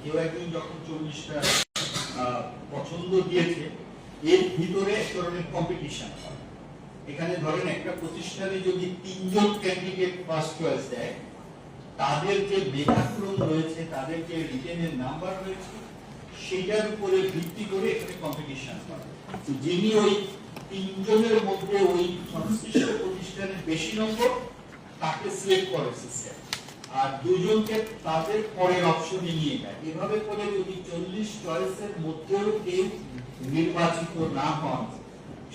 কেউ একজন যখন 40টা পছন্দ দিয়েছে, এর ভিতরে এক ধরনের কম্পিটিশন হয়। এখানে ধরেন একটা প্রতিষ্ঠানে যদি 3 জন ক্যান্ডিডেট ফার্স্ট চয়েস দেয়, তাদের যে মেধাক্রম রয়েছে, তাদের যে রিটেনের নাম্বার রয়েছে, সেটার উপরে ভিত্তি করে এখানে কম্পিটিশন হয়। যিনি ওই 3 জনের মধ্যে ওই সংশ্লিষ্ট প্রতিষ্ঠানের বেশি নম্বর, তাকে সিলেক্ট করে সিস্টেম, আর 2 জনকে তাদের পরের অপশনে নিয়ে যায়। এভাবে করে যদি 40 চয়েসের মধ্যেও কেউ নির্বাচিত না হন,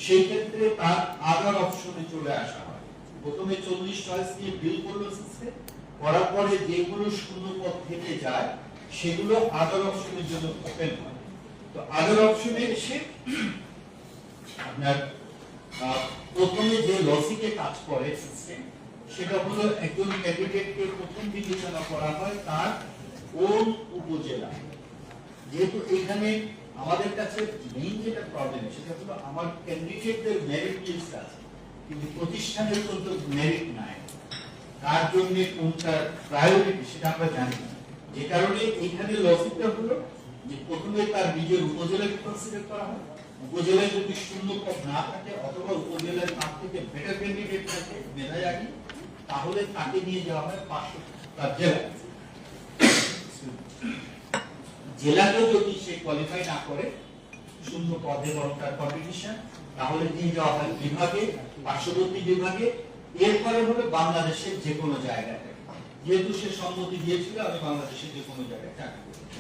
সেই ক্ষেত্রে তার আদার অপশনে চলে আসা হয়। প্রথমে 40 চয়েস নিয়ে বিল করলো সিস্টেম, করার পরে যেগুলো শূন্য পদ থেকে যায় সেগুলো আদার অপশনের জন্য ওপেন হয়। তো আদার অপশনে এসে আপনার প্রথমে যে লজিকে কাজ করে সিস্টেম, সেটা হলো একজন ক্যান্ডিডেটকে প্রথম বিবেচনা করা হয় তার কোন উপজেলা। যেহেতু এখানে আমাদের কাছে মেইন যেটা প্রবলেম, সেটা হলো আমার ক্যান্ডিডেটদের মেরিট লিস্ট আছে, কিন্তু প্রতিষ্ঠানের কিন্তু মেরিট নাই। কার জন্য কোনটা প্রায়োরিটি সেটা আমরা জানি না। যে কারণে এখানে লজিকটা হলো যে প্রথমে তার নিজের উপজেলাকে কনসিডার করা হয়। উপজেলায় যদি শূন্য পদ না থাকে অথবা উপজেলার তার থেকে বেটার ক্যান্ডিডেট থাকে মেধায় আগে, তাহলে তাকে নিয়ে যাওয়া হয় 500 তার জেলা। জেলাতেও যদি সে কোয়ালিফাই না করে, শূন্য পদে দরকার কম্পিটিশন, তাহলে নিয়ে যাওয়া হয় বিভাগে, পার্শ্ববর্তী বিভাগে। এরপরে হলো বাংলাদেশের যে কোনো জায়গায়, যেহেতু সে সম্মতি দিয়েছিল আমি বাংলাদেশের যে কোনো জায়গায় চাকরি করতে।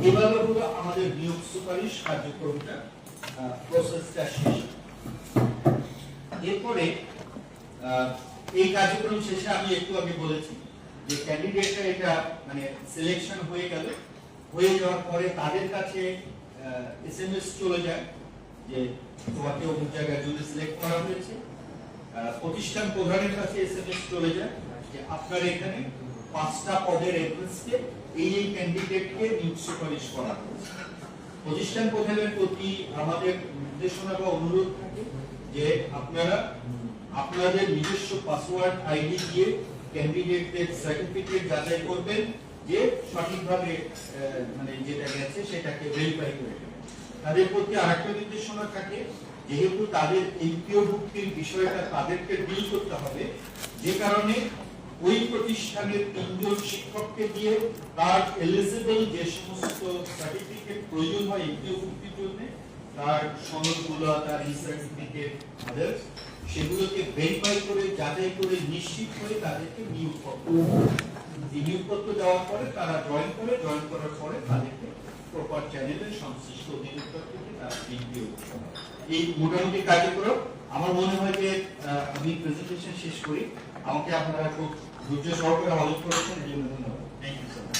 এভাবে হলো আমাদের নিয়োগ সুপারিশ কার্যক্রমটা, প্রসেসটা শেষ। এরপরে এই কার্যক্রম শেষে আমি একটু আগে বলেছি যে ক্যান্ডিডেটরা এটা মানে সিলেকশন হয়ে গেল, হয়ে যাওয়ার পরে তাদের কাছে এসএমএস চলে যায় যে তোমাকে অমুক জায়গায় যদি সিলেক্ট করা হয়েছে। প্রতিষ্ঠান প্রধানের কাছে এসএমএস চলে যায় যে আপনার এখানে 5টা পদের এন্ট্রান্সকে এই ক্যান্ডিডেটকে নিয়োগ সুপারিশ করা হয়েছে। প্রতিষ্ঠান প্রধানের প্রতি আমাদের নির্দেশনা বা অনুরোধ থাকে যে আপনারা আপনাদের নিজস্ব পাসওয়ার্ড আইডি দিয়ে ক্যান্ডিডেটদের সার্টিফিকেট যাচাই করবেন যে সঠিকভাবে মানে যেটা গেছে সেটাকে ভেরিফাই করে দেবেন। তাদের প্রতি আরেকটা নির্দেশনা থাকে, যেহেতু তাদের এমপিও ভুক্তির বিষয়টা তাদেরকে ডিল করতে হবে, যে কারণে ওই প্রতিষ্ঠানের 3 জন শিক্ষককে দিয়ে তার এলিজিবল যে সমস্ত সার্টিফিকেট প্রয়োজন হয় এমপিও ভুক্তির জন্য, তার সনদগুলো, তার ই সার্টিফিকেট আদার্স, সেগুলোকে ভেরিফাই করে যাচাই করে নিশ্চিত করে তাদেরকে নিয়োগপত্র নিয়োগপত্র দেওয়ার পরে তারা জয়েন করে, জয়েন করার পরে তাদেরকে প্রপার চ্যানেলে সংশ্লিষ্ট অধিদপ্তর থেকে তারা এমপিও। এই মোটামুটি কার্যক্রম। আমার মনে হয় যে আমি প্রেজেন্টেশন শেষ করি। আমাকে আপনারা খুব ধৈর্য সহকারে হেল্প করেছেন, এই জন্য ধন্যবাদ। Thank you so much.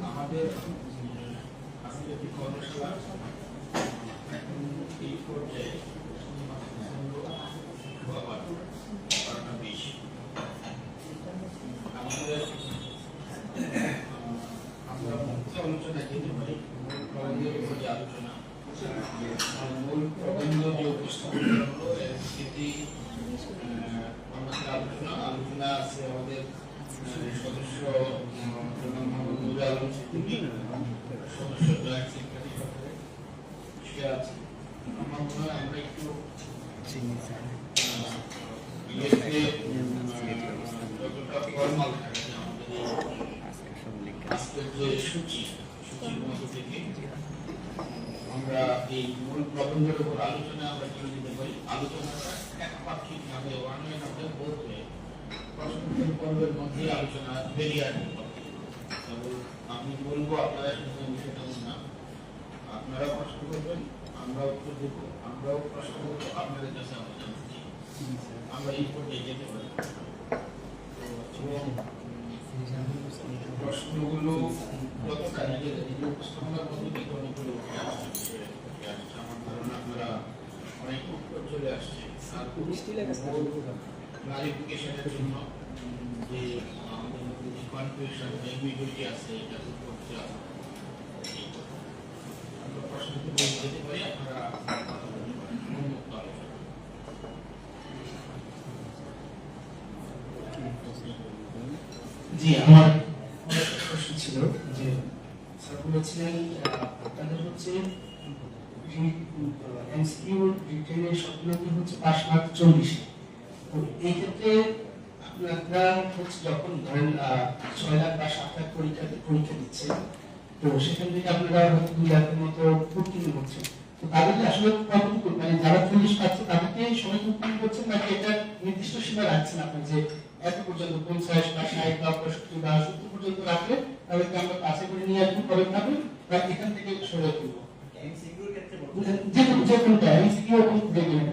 আমাদের আজকে একটি কর্মশালা এই পর্যায়ে আমাদের আমরা মুখ্য আলোচনা যেতে পারি প্রবন্ধের উপর যে আলোচনা, মূল প্রবন্ধ যে উপস্থাপন হলো এর ভিত্তি আমাদের আলোচনা আছে আমাদের সদস্য মোহাম্মদ নুর আলম সিদ্দিকী, সদস্য জয়েন্ট সেক্রেটারি সে আছে। আমার মনে হয় আমরা একটু যতটা ফর্মাল থাকে আমাদের আজকের যে সূচির মধ্যে থেকে আমরা এই মূল প্রবন্ধের উপর আলোচনা আমরা করে দিতে পারি। আলোচনাটা একপাক্ষিক ভাবে ওয়ানওয়ে না হয়ে বোধ হয়ে প্রশ্নোত্তর পর্বের মধ্যে আলোচনা বেরিয়ে আসবে। আমি বলবো আপনারা শুধু বিষয়টা না, আপনারা প্রশ্ন করবেন, আমরা উত্তর দেব, আমরাও প্রশ্ন করবো আপনাদের কাছে আমরা এই পর্যায়ে যেতে পারি। প্রশ্নগুলো যতটা নিজেদের উপস্থাপনার মধ্যে বিকরণ করে উঠে আসছে আমার চলে আসছে আর ক্লারিফিকেশনের জন্য যে আমাদের মধ্যে যে কনফিউশন এম্বিগুইটি আছে এটা দূর করতে হবে। আমরা প্রশ্নটি বলে যেতে পারি, আপনারা কথা বলতে পারেন উন্মুক্ত আলোচনা। জি, আমার একটা প্রশ্ন ছিল যে স্যার বলেছিলেন আপনাদের হচ্ছে এমসিকিউ রিটেনের সবগুলোতে হচ্ছে পাস মার্ক 40। তো এই ক্ষেত্রে আপনারা হচ্ছে যখন ধরেন 6 লাখ বা 7 লাখ পরীক্ষা দিচ্ছে, তো সেখান থেকে আপনারা হয়তো 2 লাখের মতো উত্তীর্ণ হচ্ছে। তো তাদেরকে আসলে কতটুকু মানে যারা 40 পাচ্ছে তাদেরকে সবাই উত্তীর্ণ করছেন নাকি এটা নির্দিষ্ট সীমা রাখছেন আপনি যে এত পর্যন্ত 50 বা 60 বা 65 বা 70 পর্যন্ত রাখলে তাদেরকে আমরা কাছে করে নিয়ে আসবো পরে পাবো বা এখান থেকে সরে তুলবো? এমসিকিউর ক্ষেত্রে যে কোনটা এমসিকিউ এবং রেগুলার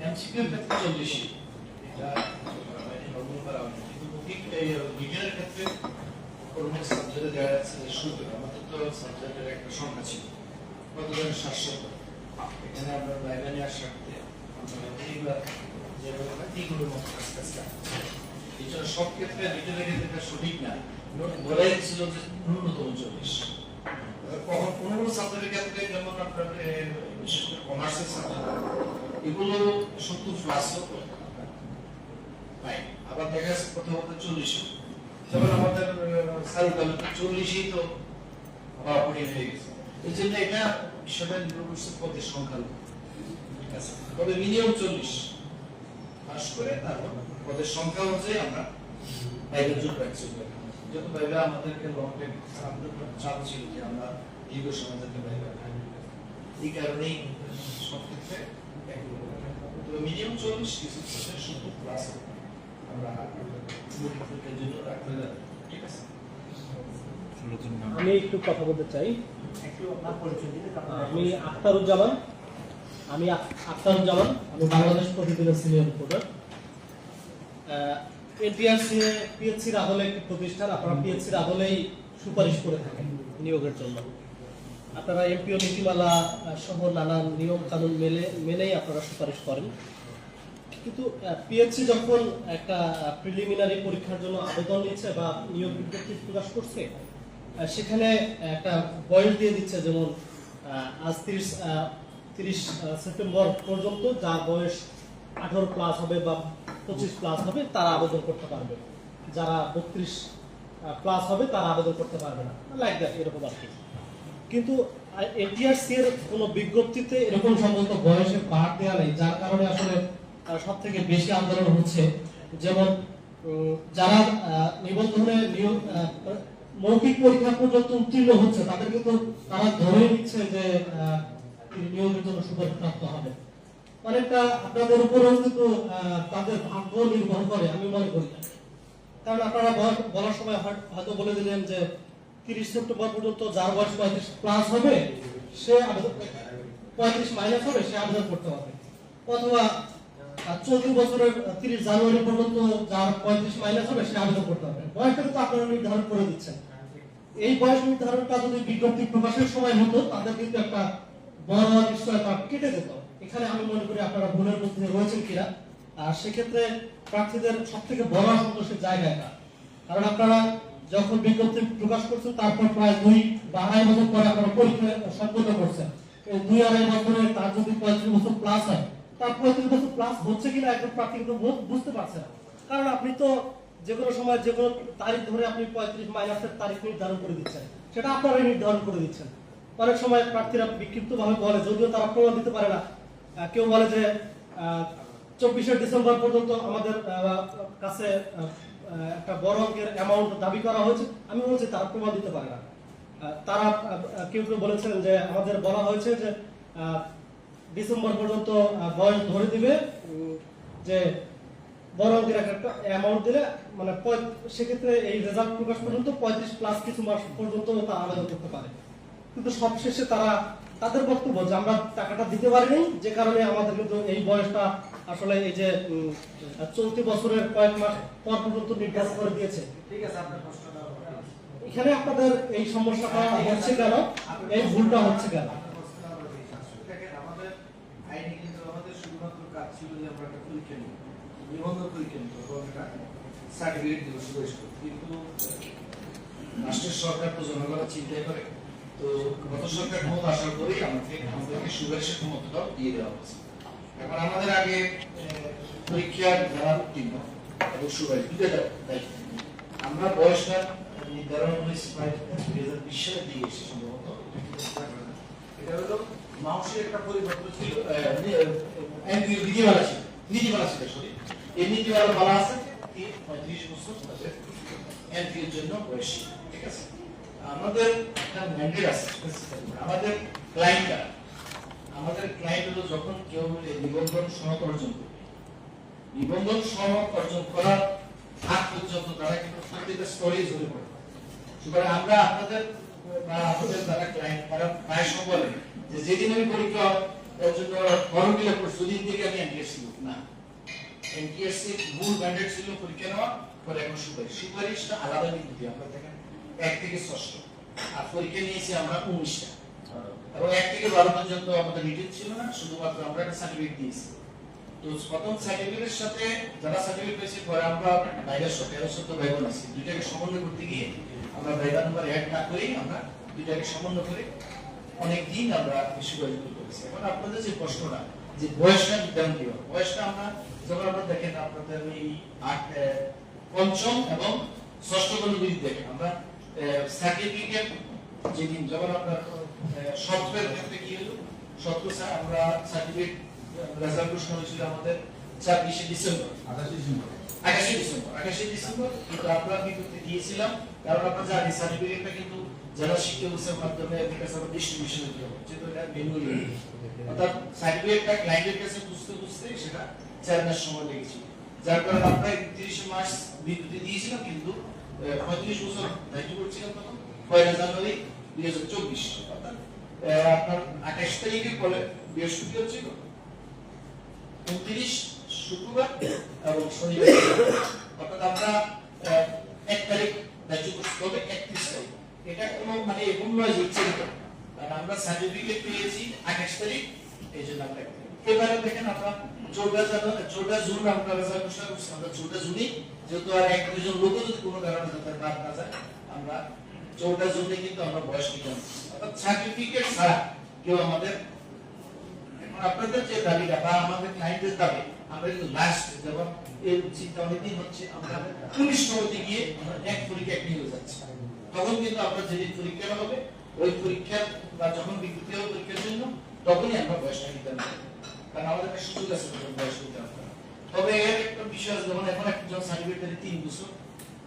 এমসিকিউর ক্ষেত্রে 40, এটা নরমাল করা উচিত, কিন্তু ঠিক এই রিটেনের ক্ষেত্রে কোনো সাবজেক্টে দেখা যাচ্ছে যে শুরুতে আমাদের তো সাবজেক্টের একটা সংখ্যা ছিল কত ধরনের 700, এখানে আমরা লাইব্রেরি আর সাথে আমরা এইগুলা যেগুলো হয় এইগুলোর মতো কাজ এছাড়া সব ক্ষেত্রে রিটেনের ক্ষেত্রে এটা সঠিক না, বলা ছিল যে ন্যূনতম 40। কখন কোনো কোনো সাবজেক্টের ক্ষেত্রে যেমন আপনার বিশেষ করে কমার্সের সাবজেক্ট এগুলো 70 প্লাসও পাই, আবার দেখা যাচ্ছে প্রথমত 40, যেমন আমাদের সারুকালে 40ই তো কঠিন হয়ে গেছে। এই জন্য এটা বিষয়টা নির্ভর করছে পদের সংখ্যার উপর, ঠিক আছে? তবে মিনিমাম 40 পাস করে তারপর পদের সংখ্যা অনুযায়ী আমরা বাইরে জুট রাখছি। যত বাইরে আমাদেরকে লং টাইম চাপ ছিল যে আমরা দীর্ঘ সময় যাতে বাইরে এই কারণেই সব ক্ষেত্রে মিনিমাম 40 কিছু 70 প্লাস আমরা পরীক্ষার জন্য রাখতে যাই, ঠিক আছে? আমি একটু কথা বলতে চাই। একটু আপনার পরিচয় দিলে আমি আখতারুজ্জামান, আমি বাংলাদেশ প্রতিদিনের সিনিয়র রিপোর্টার। এনটিআরসি পিএইচসির আদলে একটি প্রতিষ্ঠান, আপনারা পিএইচসির আদলেই সুপারিশ করে থাকেন নিয়োগের জন্য। আপনারা এমপিও নীতিমালা সহ নানান নিয়ম কানুন মেনেই আপনারা সুপারিশ করেন। কিন্তু পিএইচসি যখন একটা প্রিলিমিনারি পরীক্ষার জন্য আবেদন নিচ্ছে বা নিয়োগ বিজ্ঞপ্তি প্রকাশ করছে, সেখানে একটা বয়স দিয়ে দিচ্ছে, যেমন আজ 30 সেপ্টেম্বর পর্যন্ত যার বয়স 18 প্লাস হবে বা 25 প্লাস হবে তারা আবেদন করতে পারবে, যারা 32 প্লাস হবে তারা আবেদন করতে পারবে না, লাইক দ্যাট, এরকম আর কি। কিন্তু এনটিআরসি এর কোনো বিজ্ঞপ্তিতে এরকম সম্ভবত বয়সের পার দেওয়া নেই, যার কারণে আসলে সব থেকে বেশি আন্দোলন হচ্ছে। যেমন যারা নিবন্ধনে মৌখিক পরীক্ষা পর্যন্ত উত্তীর্ণ হচ্ছে তাদের কিন্তু তারা ধরে নিচ্ছে যে নিয়োগের জন্য সুপারিশপ্রাপ্ত হবে। অনেকটা আপনাদের উপরেও কিন্তু তাদের ভাগ্য নির্ভর করে আমি মনে করি। কারণ আপনারা বলার সময় হয়তো বলে দিলেন যে 30 সেপ্টেম্বর পর্যন্ত যার বয়স 35 প্লাস হবে সে আবেদন, 35 মাইনাস হবে সে আবেদন করতে পারবে, অথবা 14 বছরের 30 জানুয়ারি পর্যন্ত যার 35 মাইনাস হবে সে আবেদন করতে পারবে। বয়সটা তো আপনারা নির্ধারণ করে দিচ্ছেন। এই বয়স নির্ধারণটা যদি বিজ্ঞপ্তি প্রকাশের সময় হতো তাদের কিন্তু একটা বড় নিশ্চয়তা কেটে যেত। এখানে আমি মনে করি আপনারা ভুলের মধ্যে রয়েছেন কিনা। আর সেক্ষেত্রে প্রার্থীদের সব থেকে বড় অসন্তোষের জায়গা এটা, কারণ আপনারা যখন বিজ্ঞপ্তি প্রকাশ করছেন তারপর প্রায় 2 বা 2.5 বছর পরে আপনারা পরীক্ষা সম্পন্ন করছেন। এই 2-2.5 বছরে তার যদি 35 বছর প্লাস হয়, তার 35 বছর প্লাস হচ্ছে কিনা একজন প্রার্থী কিন্তু বুঝতে পারছে না। কারণ আপনি তো যে কোনো সময় যে কোনো তারিখ ধরে আপনি 35 মাইনাসের তারিখ নির্ধারণ করে দিচ্ছেন, সেটা আপনারাই নির্ধারণ করে দিচ্ছেন। অনেক সময় প্রার্থীরা বিক্ষিপ্তভাবে বলে, যদিও তারা প্রমাণ দিতে পারে না। কেউ বলে যে 24শে ডিসেম্বর পর্যন্ত আমাদের কাছে একটা বড় অঙ্কের অ্যামাউন্ট দাবি করা হয়েছে। আমি বলছি তারা প্রমাণ দিতে পারে না। তারা কেউ কেউ বলেছেন যে আমাদের বলা হয়েছে যে ডিসেম্বর পর্যন্ত বয়স ধরে দিবে, যে বড় অঙ্কের একটা অ্যামাউন্ট দিলে মানে সেক্ষেত্রে এই রেজাল্ট প্রকাশ পর্যন্ত 35 প্লাস কিছু মাস পর্যন্ত তারা আবেদন করতে পারে। কিন্তু সবশেষে তারা তাদের বক্তব্য যে আমরা টাকাটা দিতে পারিনি, যে কারণে আমাদের কিন্তু এই বয়সটা আসলে এই যে চলতি বছরের কয়েক মাস পর পর্যন্ত নির্ধারণ করে দিয়েছে। ঠিক আছে, আপনার প্রশ্নটা এখানে আপনাদের এই সমস্যাটা হচ্ছে কেন, এই ভুলটা হচ্ছে কেন? দেখেন আমাদের আইনে কিন্তু আমাদের শুধুমাত্র কাজ ছিল যে আমরা একটা পরীক্ষা নিব, নিবন্ধন পরীক্ষা নিব এবং একটা সার্টিফিকেট দিব সুপারিশ করব। কিন্তু রাষ্ট্রের সরকার তো জনগণের চিন্তাই করে, তো গত সরকার ক্ষমতা আসার পরেই আমাদেরকে সুপারিশের ক্ষমতাটাও দিয়ে দেওয়া হয়েছে। এখন আমাদের আগে পরীক্ষার যারা উত্তীর্ণ এবং সুপারিশ দুটো দায়িত্ব। আমরা বয়সটা নির্ধারণ হয়েছে প্রায় 2020 সালের দিকে এসে সম্ভবত। এটা হলো মানুষের একটা পরিবর্তন ছিল, নীতিমালা ছিল, সরি এই নীতিমালা বলা আছে 35 বছর এনপিওর জন্য বয়স, ঠিক আছে। আমাদের একটা ম্যান্ডেট আছে, আমাদের ক্লায়েন্ট হলো যখন কেউ নিবন্ধন সনদ অর্জন করবে, নিবন্ধন সনদ অর্জন করার আগ পর্যন্ত তারা কিন্তু প্রত্যেকটা স্তরে ঝরে পড়ে। সুতরাং আমরা আপনাদের বা আমাদের যারা ক্লায়েন্ট তারা প্রায় সময় বলে যে যেদিন আমি পরীক্ষা এর জন্য ফর্ম ফিল আপ করছি ওদিন থেকে আমি এনটিএসসি না, এনটিএসসি মূল ম্যান্ডেট ছিল পরীক্ষা নেওয়া, পরে এখন সুপারিশটা আলাদা নীতি। আমরা দেখেন 1 থেকে 6 আর পরীক্ষা নিয়েছি আমরা 19টা, এবং 1 থেকে 12 পর্যন্ত আমাদের রিটেন ছিল না, শুধুমাত্র আমরা একটা সার্টিফিকেট দিয়েছি। তো প্রথম সার্টিফিকেটের সাথে যারা সার্টিফিকেট পেয়েছে পরে আমরা বাইরের 1300 ভাই বোন আছি, দুইটাকে সমন্বয় করতে গিয়ে আমরা ভাইবা নাম্বার অ্যাড না করেই আমরা দুইটাকে সমন্বয় করে অনেক দিন আমরা সুপারিশ করেছি। এখন আপনাদের যে প্রশ্নটা যে বয়সটা নির্ধারণ কি হবে, বয়সটা আমরা যখন আমরা দেখেন আপনাদের এই 5ম এবং 6ষ্ঠ যদি দেখেন আমরা সার্টিফিকেট যেদিন যখন আপনার সফটওয়্যার ক্ষেত্রে কি হলো, সফটওয়্যার স্যার আমরা সার্টিফিকেট রেজাল্ট ঘোষণা হয়েছিল আমাদের 26 ডিসেম্বর 28 ডিসেম্বর, কিন্তু আমরা বিজ্ঞপ্তি দিয়েছিলাম কারণ আমরা জানি সার্টিফিকেটটা কিন্তু যারা শিক্ষা ব্যবস্থার মাধ্যমে ডিস্ট্রিবিউশন হতে হবে, যেহেতু এটা ম্যানুয়ালি, অর্থাৎ সার্টিফিকেটটা ক্লায়েন্টের কাছে বুঝতে সেটা 4 মাস সময় লেগেছিল, যার কারণে আমরা 31 মার্চ বিজ্ঞপ্তি দিয়েছিলাম, কিন্তু 35 বছর দায়িত্ব করছিলাম তখন 1 জানুয়ারি 2024, অর্থাৎ আপনার 28 তারিখে পরে বৃহস্পতিবার ছিল, 29 শুক্রবার এবং শনিবার, অর্থাৎ আমরা 1 তারিখ দায়িত্ব করতে হবে 31 তারিখ। এটা কোনো মানে এরকম নয় যে ইচ্ছে করে, কারণ আমরা সার্টিফিকেট পেয়েছি 28 তারিখ, এই জন্য আমরা এবারে দেখেন আমরা 14 জুন আমরা রেজাল্ট ঘোষণা করছি, আমরা 14 জুনই যেহেতু আর 1-2 লোক যদি কোনো কারণে যাতে বাদ না যায়, আমরা 14 জুনে কিন্তু আমরা বয়স নিলাম, অর্থাৎ সার্টিফিকেট ছাড়া কেউ আমাদের আপনাদের যে দাবিটা বা আমাদের ক্লায়েন্টের দাবি আমরা কিন্তু লাস্ট যখন এই চিন্তা অনেকদিন হচ্ছে আমরা 19 নম্বরে গিয়ে আমরা এক পরীক্ষা নিয়ে যাচ্ছি, তখন কিন্তু আমরা যেদিন পরীক্ষা হবে ওই পরীক্ষার বা যখন বিজ্ঞপ্তি হবে পরীক্ষার জন্য তখনই আমরা বয়সটা নিতে পারবো, কারণ আমাদের একটা সুযোগ আছে বয়স নিতে হবে। তবে এর একটা বিষয় আছে, যেমন এখন একজন সার্টিফিকেট 3 বছর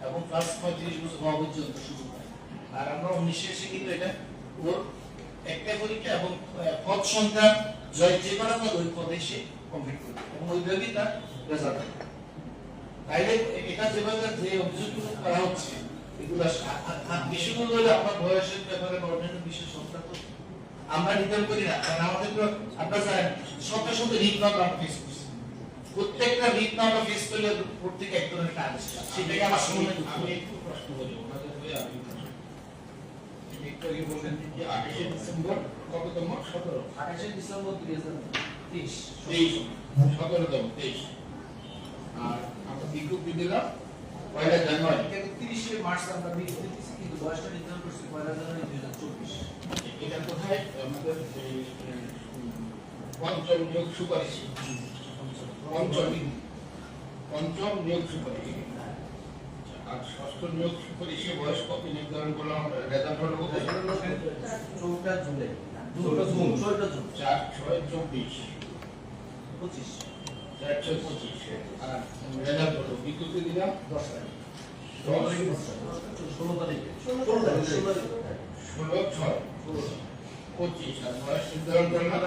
এবং প্লাস 35 বছর হওয়া পর্যন্ত সুযোগ হয়, আর আমরা 19 এসে কিন্তু এটা ওর একটা পরীক্ষা এবং পদ সংখ্যা যে করা পদ ওই পদে সে কমপ্লিট করবে এবং ওইভাবেই তার রেজাল্ট হবে। তাইলে এটা যেভাবে যে অভিযোগগুলো করা হচ্ছে এগুলো বিষয়গুলো হলে আপনার বয়সের ব্যাপারে বা অন্যান্য বিষয় সংক্রান্ত আমরা নির্ধারণ করি না, কারণ আমাদের তো আপনারা জানেন শত রিট নাম্বার আমরা ফেস করছি, প্রত্যেকটা রিট নাম্বার ফেস করলে প্রত্যেক এক ধরনের কাজ সেটাকে আমার সময় আমি একটু প্রশ্ন করি ওনাদের হয়ে, আমি একটু আগে বললেন যে 28 ডিসেম্বর কততম 28 ডিসেম্বর 2023 17তম আর আমরা বিজ্ঞপ্তি দিলাম 1 জানুয়ারি, কিন্তু 30 মার্চ আমরা বিজ্ঞপ্তি দিয়েছি, কিন্তু বয়সটা নির্ধারণ করছি 1 জানুয়ারি 2024। এটা কোথায় আমাদের পঞ্চম নিয়োগ সুপারিশ, পঞ্চম নিয়োগ সুপারিশ আর 6ষ্ঠ নিয়োগ সুপারিশে বয়স কত নির্ধারণ করলাম, রেজাল্ট হলো 14 জুলাই 14 জুন 4-6-24 4-6-25 4-6-25 আর রেজাল্ট হলো বিজ্ঞপ্তি দিলাম 10 তারিখ 16 তারিখে 16-6-25 আর বয়স নির্ধারণ করলাম।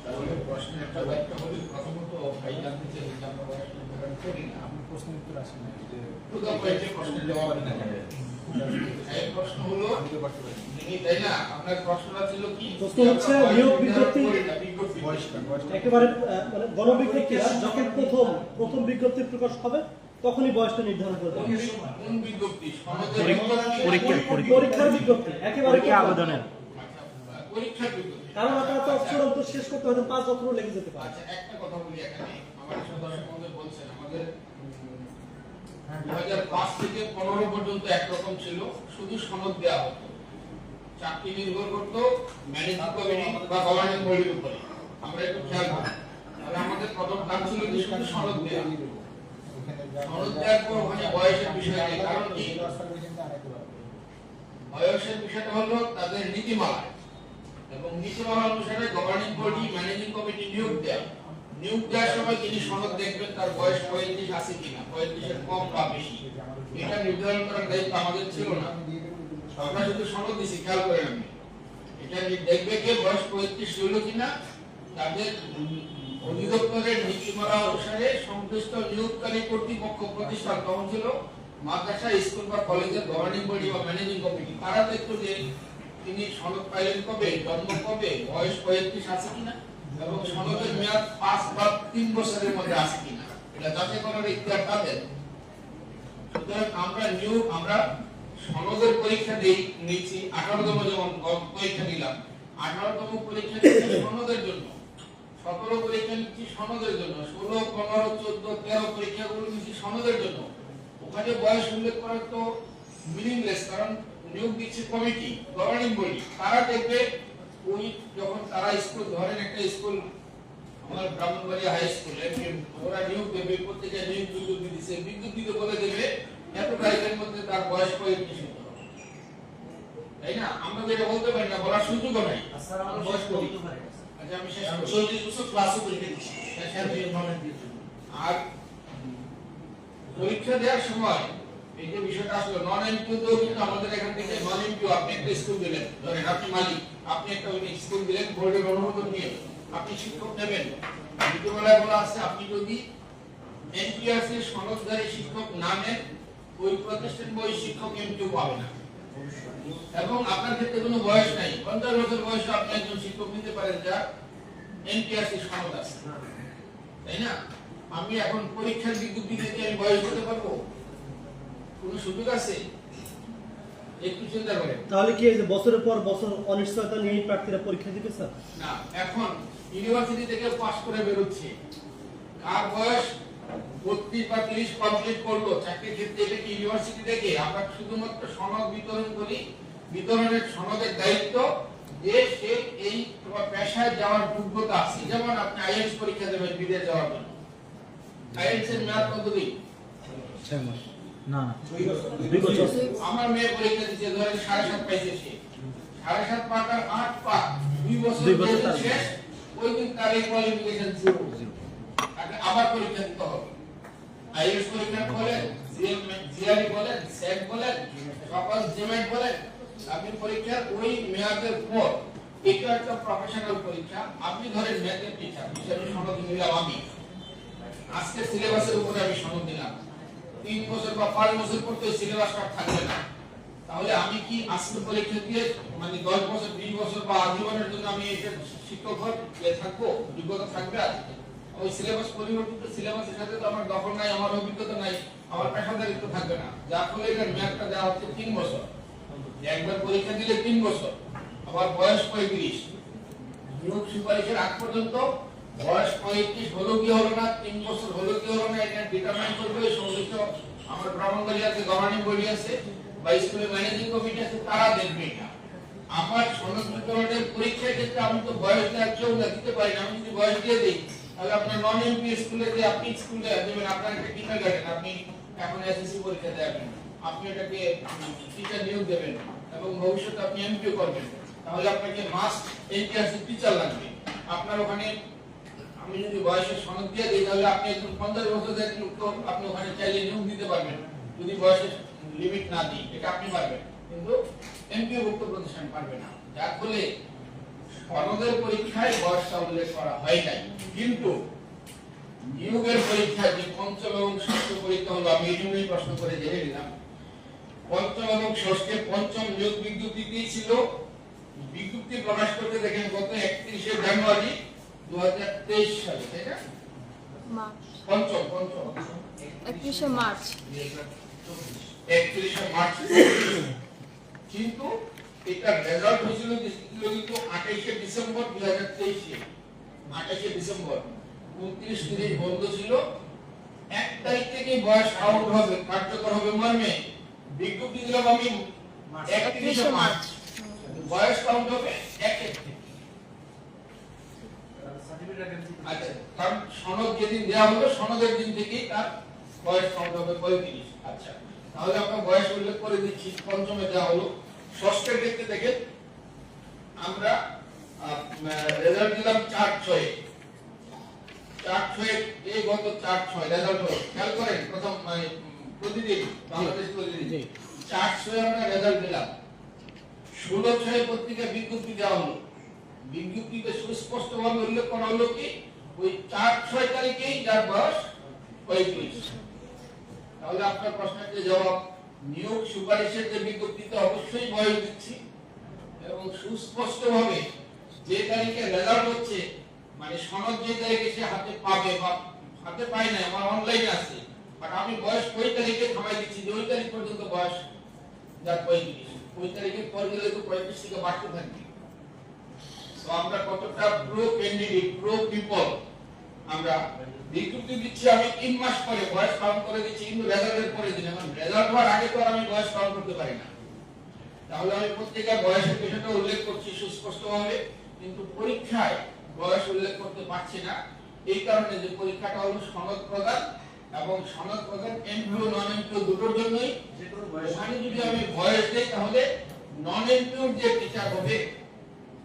তাহলে প্রশ্নের একটা ব্যাখ্যা হলে প্রথমত ভাই জানতে চাই যে আমরা বয়স নির্ধারণ করি না, আমি প্রশ্নের উত্তর আসি না, প্রথম প্রশ্নের জবাব না। এই প্রশ্ন হলো তাই না, আপনার প্রশ্নটা ছিল কি, প্রশ্ন হচ্ছে নিয়োগ বিজ্ঞপ্তি বিজ্ঞপ্তি একেবারে মানে গণবিজ্ঞপ্তি যখন প্রথম বিজ্ঞপ্তি প্রকাশ হবে তখনই বয়সটা নির্ধারণ করে দেওয়া হবে। কোন বিজ্ঞপ্তি সনদের পরীক্ষার বিজ্ঞপ্তি একেবারে আবেদনের পরীক্ষার বিজ্ঞপ্তি। কারণ আপনারা তো চূড়ান্ত শেষ করতে হয়তো 5 বছরও লেগে যেতে পারে। আচ্ছা, একটা কথা বলি এখানে, আমার সদস্য মহোদয় বলছেন আমাদের 2005 থেকে 15 পর্যন্ত একরকম ছিল, শুধু সনদ দেওয়া হতো, চাকরি নির্ভর করতো ম্যানেজিং কমিটি বা গভর্নিং বডির উপরে। আমরা একটু খেয়াল করি, তাহলে আমাদের প্রথম কাজ ছিল যে শুধু সনদ দেওয়া। সনদ দেওয়ার পর ওখানে বয়সের বিষয় নেই, কারণ কি বয়সের বিষয়টা হলো তাদের নীতিমালা, এবং নীতিমালা অনুসারে গভর্নিং বডি ম্যানেজিং কমিটি নিয়োগ দেয়। নিয়োগ দেওয়ার সময় তিনি সনদ দেখবেন তার বয়স 35 আছে কিনা, 35 এর কম বা বেশি, এটা নির্ধারণ করার দায়িত্ব আমাদের ছিল না। আমরা শুধু সনদ দিছি, খেয়াল করেন আপনি, এটা দেখবে কে বয়স 35 হলো কিনা, তাদের অধিদপ্তরের নীতিমালা অনুসারে সংশ্লিষ্ট নিয়োগকারী কর্তৃপক্ষ প্রতিষ্ঠান, তখন ছিল মাদ্রাসা, স্কুল বা কলেজের গভর্নিং বডি বা ম্যানেজিং কমিটি, তারা দেখতো যে তিনি সনদ পাইলেন কবে, জন্ম কবে, বয়স 35 আছে কিনা, এবং সনদের মেয়াদ 5 বা 3 বছরের মধ্যে আছে কিনা, এটা যাচাই করার ইখতিয়ার তাদের। সুতরাং আমরা সনদের পরীক্ষা নিচ্ছি 18তম, যেমন পরীক্ষা নিলাম 18তম পরীক্ষা নিচ্ছি সনদের জন্য, 17 পরীক্ষা নিচ্ছি সনদের জন্য, 16, 15, 14, 13 পরীক্ষাগুলো নিচ্ছি সনদের জন্য। ওখানে বয়স উল্লেখ করা তো মিনিংলেস, কারণ নিয়োগ দিচ্ছে কমিটি, গভর্নিং বডি, তারা দেখবে ওই যখন তারা স্কুল ধরেন, একটা স্কুল আমার ব্রাহ্মণবাড়িয়া হাই স্কুল, ওরা নিয়োগ দেবে, প্রত্যেকে নিয়োগ বিজ্ঞপ্তি দিচ্ছে, বিজ্ঞপ্তিতে বলে দেবে এত তারিখের মধ্যে তার বয়স 35 হতে হবে, তাই না? আমরা যেটা বলতে পারি না, বলার সুযোগও নাই। স্যার আমার বয়স বলতে পারে না। আচ্ছা, আমি শেষ আমি করছি। 34 বছর ক্লাসও পরীক্ষা দিচ্ছি, আর পরীক্ষা দেওয়ার সময় এই যে বিষয়টা আসলে নন এমপিও কিন্তু আমাদের এখান থেকে নন এমপিও, আপনি একটা স্কুল দিলেন, ধরেন আপনি মালিক, আপনি একটা স্কুল দিলেন, বোর্ডের অনুমোদন নিয়ে আপনি শিক্ষক নেবেন, নীতিমালায় বলা আছে আপনি যদি এনটিআরসি সনদধারী শিক্ষক না নেন, ওই প্রতিষ্ঠান বা ওই শিক্ষক এমপিও পাবে না, এবং আপনার ক্ষেত্রে কোনো বয়স নাই, 50 বছর বয়সে আপনি একজন শিক্ষক নিতে পারেন যার এনটিআরসি সনদ আছে, তাই না? আমি এখন পরীক্ষার বিজ্ঞপ্তি থেকে আমি বয়স দিতে পারবো? কোন সুযোগ আছে? একটু চিন্তা করেন। তাহলে কি এই যে বছরের পর বছর অনিশ্চয়তা নিয়ে প্রার্থীরা পরীক্ষা দিবে স্যার? না, এখন ইউনিভার্সিটি থেকে পাস করে বের হচ্ছে, কার বয়স 32 বা 30 কমপ্লিট করলো, চাকরির ক্ষেত্রে এটা কি ইউনিভার্সিটি থেকে? আমরা শুধুমাত্র সনদ বিতরণ করি, বিতরণের সনদের দায়িত্ব যে সে এই পেশায় যাওয়ার যোগ্যতা আছে। যেমন আপনি আইএলটিএস পরীক্ষা দেবেন বিদেশ যাওয়ার জন্য, আইএলটিএস এর মেয়াদ কতদিন? 6 মাস না 2 বছর। আমার মেয়ে পরীক্ষা দিচ্ছে, ধরেন 7.5 পাইছে, সে 7.5 পাক আর 8 পাক 2 বছর শেষ, ওই দিন তার এই কোয়ালিফিকেশন 0, তাকে আবার পরীক্ষা দিতে হবে। আইএলটিএস পরীক্ষা বলেন, জিআরই বলেন, সেট বলেন, সকল জেমেট বলেন, আপনি পরীক্ষার ওই মেয়াদের পর, এটা একটা প্রফেশনাল পরীক্ষা। আপনি ধরেন ম্যাথের টিচার হিসেবে সনদ নিলাম, আমি আজকে সিলেবাসের উপরে আমি সনদ দিলাম, 3 বছর বা 5 বছর পর তো সিলেবাসটা থাকবে না, তাহলে আমি কি আজকে পরীক্ষা দিয়ে মানে 10 বছর 20 বছর বা আজীবনের জন্য আমি এটা শিক্ষক হয়ে থাকবো, যোগ্যতা থাকবে? আর ওই সিলেবাস পরিবর্তিত সিলেবাসের সাথে তো আমার দখল নাই, আমার অভিজ্ঞতা নাই, আমার পেশাদারিত্ব থাকবে না, যার ফলে এটার মেয়াদটা দেওয়া হচ্ছে 3 বছর। একবার পরীক্ষা দিলে 3 বছর, আবার বয়স 35, নিয়োগ সুপারিশের আগ পর্যন্ত বয়স 35 হলো কি হলো না, 3 বছর হলো কি হলো না, এটা ডিটারমাইন করবে সংশ্লিষ্ট আমার ব্রাহ্মণবাড়িয়াতে গভর্নিং বডি আছে বা স্কুলের ম্যানেজিং কমিটি আছে, তারা দেখবে এটা। আমার সনদ বিতরণের পরীক্ষার ক্ষেত্রে আমি তো বয়স দেওয়ার কেউ দিতে পারি না, আমি যদি বয়স দিয়ে দিই তাহলে আপনার নন এমপি স্কুলে যে আপনি স্কুলে দেবেন, আপনার একটা কিন্ডারগার্টেন, আপনি এখন এসএসসি পরীক্ষা দেবেন, আপনি এটাকে টিচার নিয়োগ দেবেন এবং ভবিষ্যতে আপনি এমপিও করবেন, তাহলে আপনাকে মাস্ট এনটিআরসি টিচার লাগবে। আপনার ওখানে আমি যদি বয়সের সনদ দিয়ে দিই তাহলে আপনি একজন 50 বছরের লোক, আপনি ওখানে চাইলে নিয়োগ দিতে পারবেন যদি বয়সের লিমিট না দিই, এটা আপনি পারবেন, কিন্তু এমপিও ভুক্ত প্রতিষ্ঠান পারবে না, যার ফলে সনদের পরীক্ষায় বয়সটা উল্লেখ করা হয় নাই। কিন্তু নিয়োগের পরীক্ষায় যে পঞ্চম এবং ষষ্ঠ পরীক্ষা হলো, আমি এই জন্যই প্রশ্ন করে জেনে নিলাম, পঞ্চম এবং ষষ্ঠে পঞ্চম নিয়োগ বিজ্ঞপ্তিতেই ছিল, বিজ্ঞপ্তি প্রকাশ করতে দেখেন গত 31শে জানুয়ারি 2023 সালে, তাই না? পঞ্চম 31শে মার্চ 31শে মার্চ, কিন্তু এটা রেজাল্ট হয়েছিল কিন্তু 28শে ডিসেম্বর 2023-এ। 28শে ডিসেম্বর 29 দিন বন্ধ ছিল। 1 তারিখ থেকে বয়স আউট হবে, কার্যকর হবে মর্মে বিজ্ঞপ্তি দিলাম আমি 31শে মার্চ। বয়স কাউন্ট হবে 1 থেকে। আচ্ছা, কারণ সনদ যেদিন দেওয়া হলো সনদের দিন থেকেই তার বয়স কাউন্ট হবে 35। আচ্ছা, তাহলে আমরা বয়স উল্লেখ করে দিচ্ছি। পঞ্চমে দেওয়া হলো। ষষ্ঠের ক্ষেত্রে দেখেন আমরা রেজাল্ট দিলাম 4/6। 4/6 এই গত 4/6 রেজাল্ট হলো। খেয়াল করেন প্রথম প্রতিদিন বাংলাদেশ প্রতিদিন 4/6 আমরা রেজাল্ট দিলাম। 16/6 পত্রিকা বিজ্ঞপ্তি দেওয়া হলো। বিজ্ঞপ্তিতে সুস্পষ্টভাবে উল্লেখ করা হলো কি ওই 4/6 তারিখেই যার বয়স 35। তাহলে আপনার প্রশ্নের যে জবাব, নিয়োগ সুপারিশের যে বিজ্ঞপ্তিতে অবশ্যই বয়স দিচ্ছি এবং সুস্পষ্টভাবে যে তারিখে রেজাল্ট হচ্ছে, মানে সনদ যে তারিখে সে হাতে পাবে বা হাতে পায় না, আমার অনলাইনে আছে, বাট আমি বয়স ওই তারিখে থামাই দিচ্ছি যে ওই তারিখ পর্যন্ত বয়স যার 35। ওই তারিখের পর গেলে তো 35 থেকে বাড়তে থাকবে। তো আমরা কতটা প্রো ক্যান্ডিডেট, প্রো পিপল আমরা বিজ্ঞপ্তি দিচ্ছি। আমি 3 মাস পরে বয়স কাউন্ট করে দিচ্ছি, কিন্তু রেজাল্টের পরে দিন। এখন রেজাল্ট হওয়ার আগে তো আর আমি বয়স কাউন্ট করতে পারি না। তাহলে আমি পত্রিকায় বয়সের বিষয়টা উল্লেখ করছি সুস্পষ্টভাবে, কিন্তু পরীক্ষায় বয়স উল্লেখ করতে পারছি না। এই কারণে যে পরীক্ষাটা হলো সনদ প্রদান, এবং সনদ প্রদান এমপিও নন এমপিও দুটোর জন্যই। এখানে যদি আমি বয়স দেই তাহলে নন এমপিওর যে টিচার হবে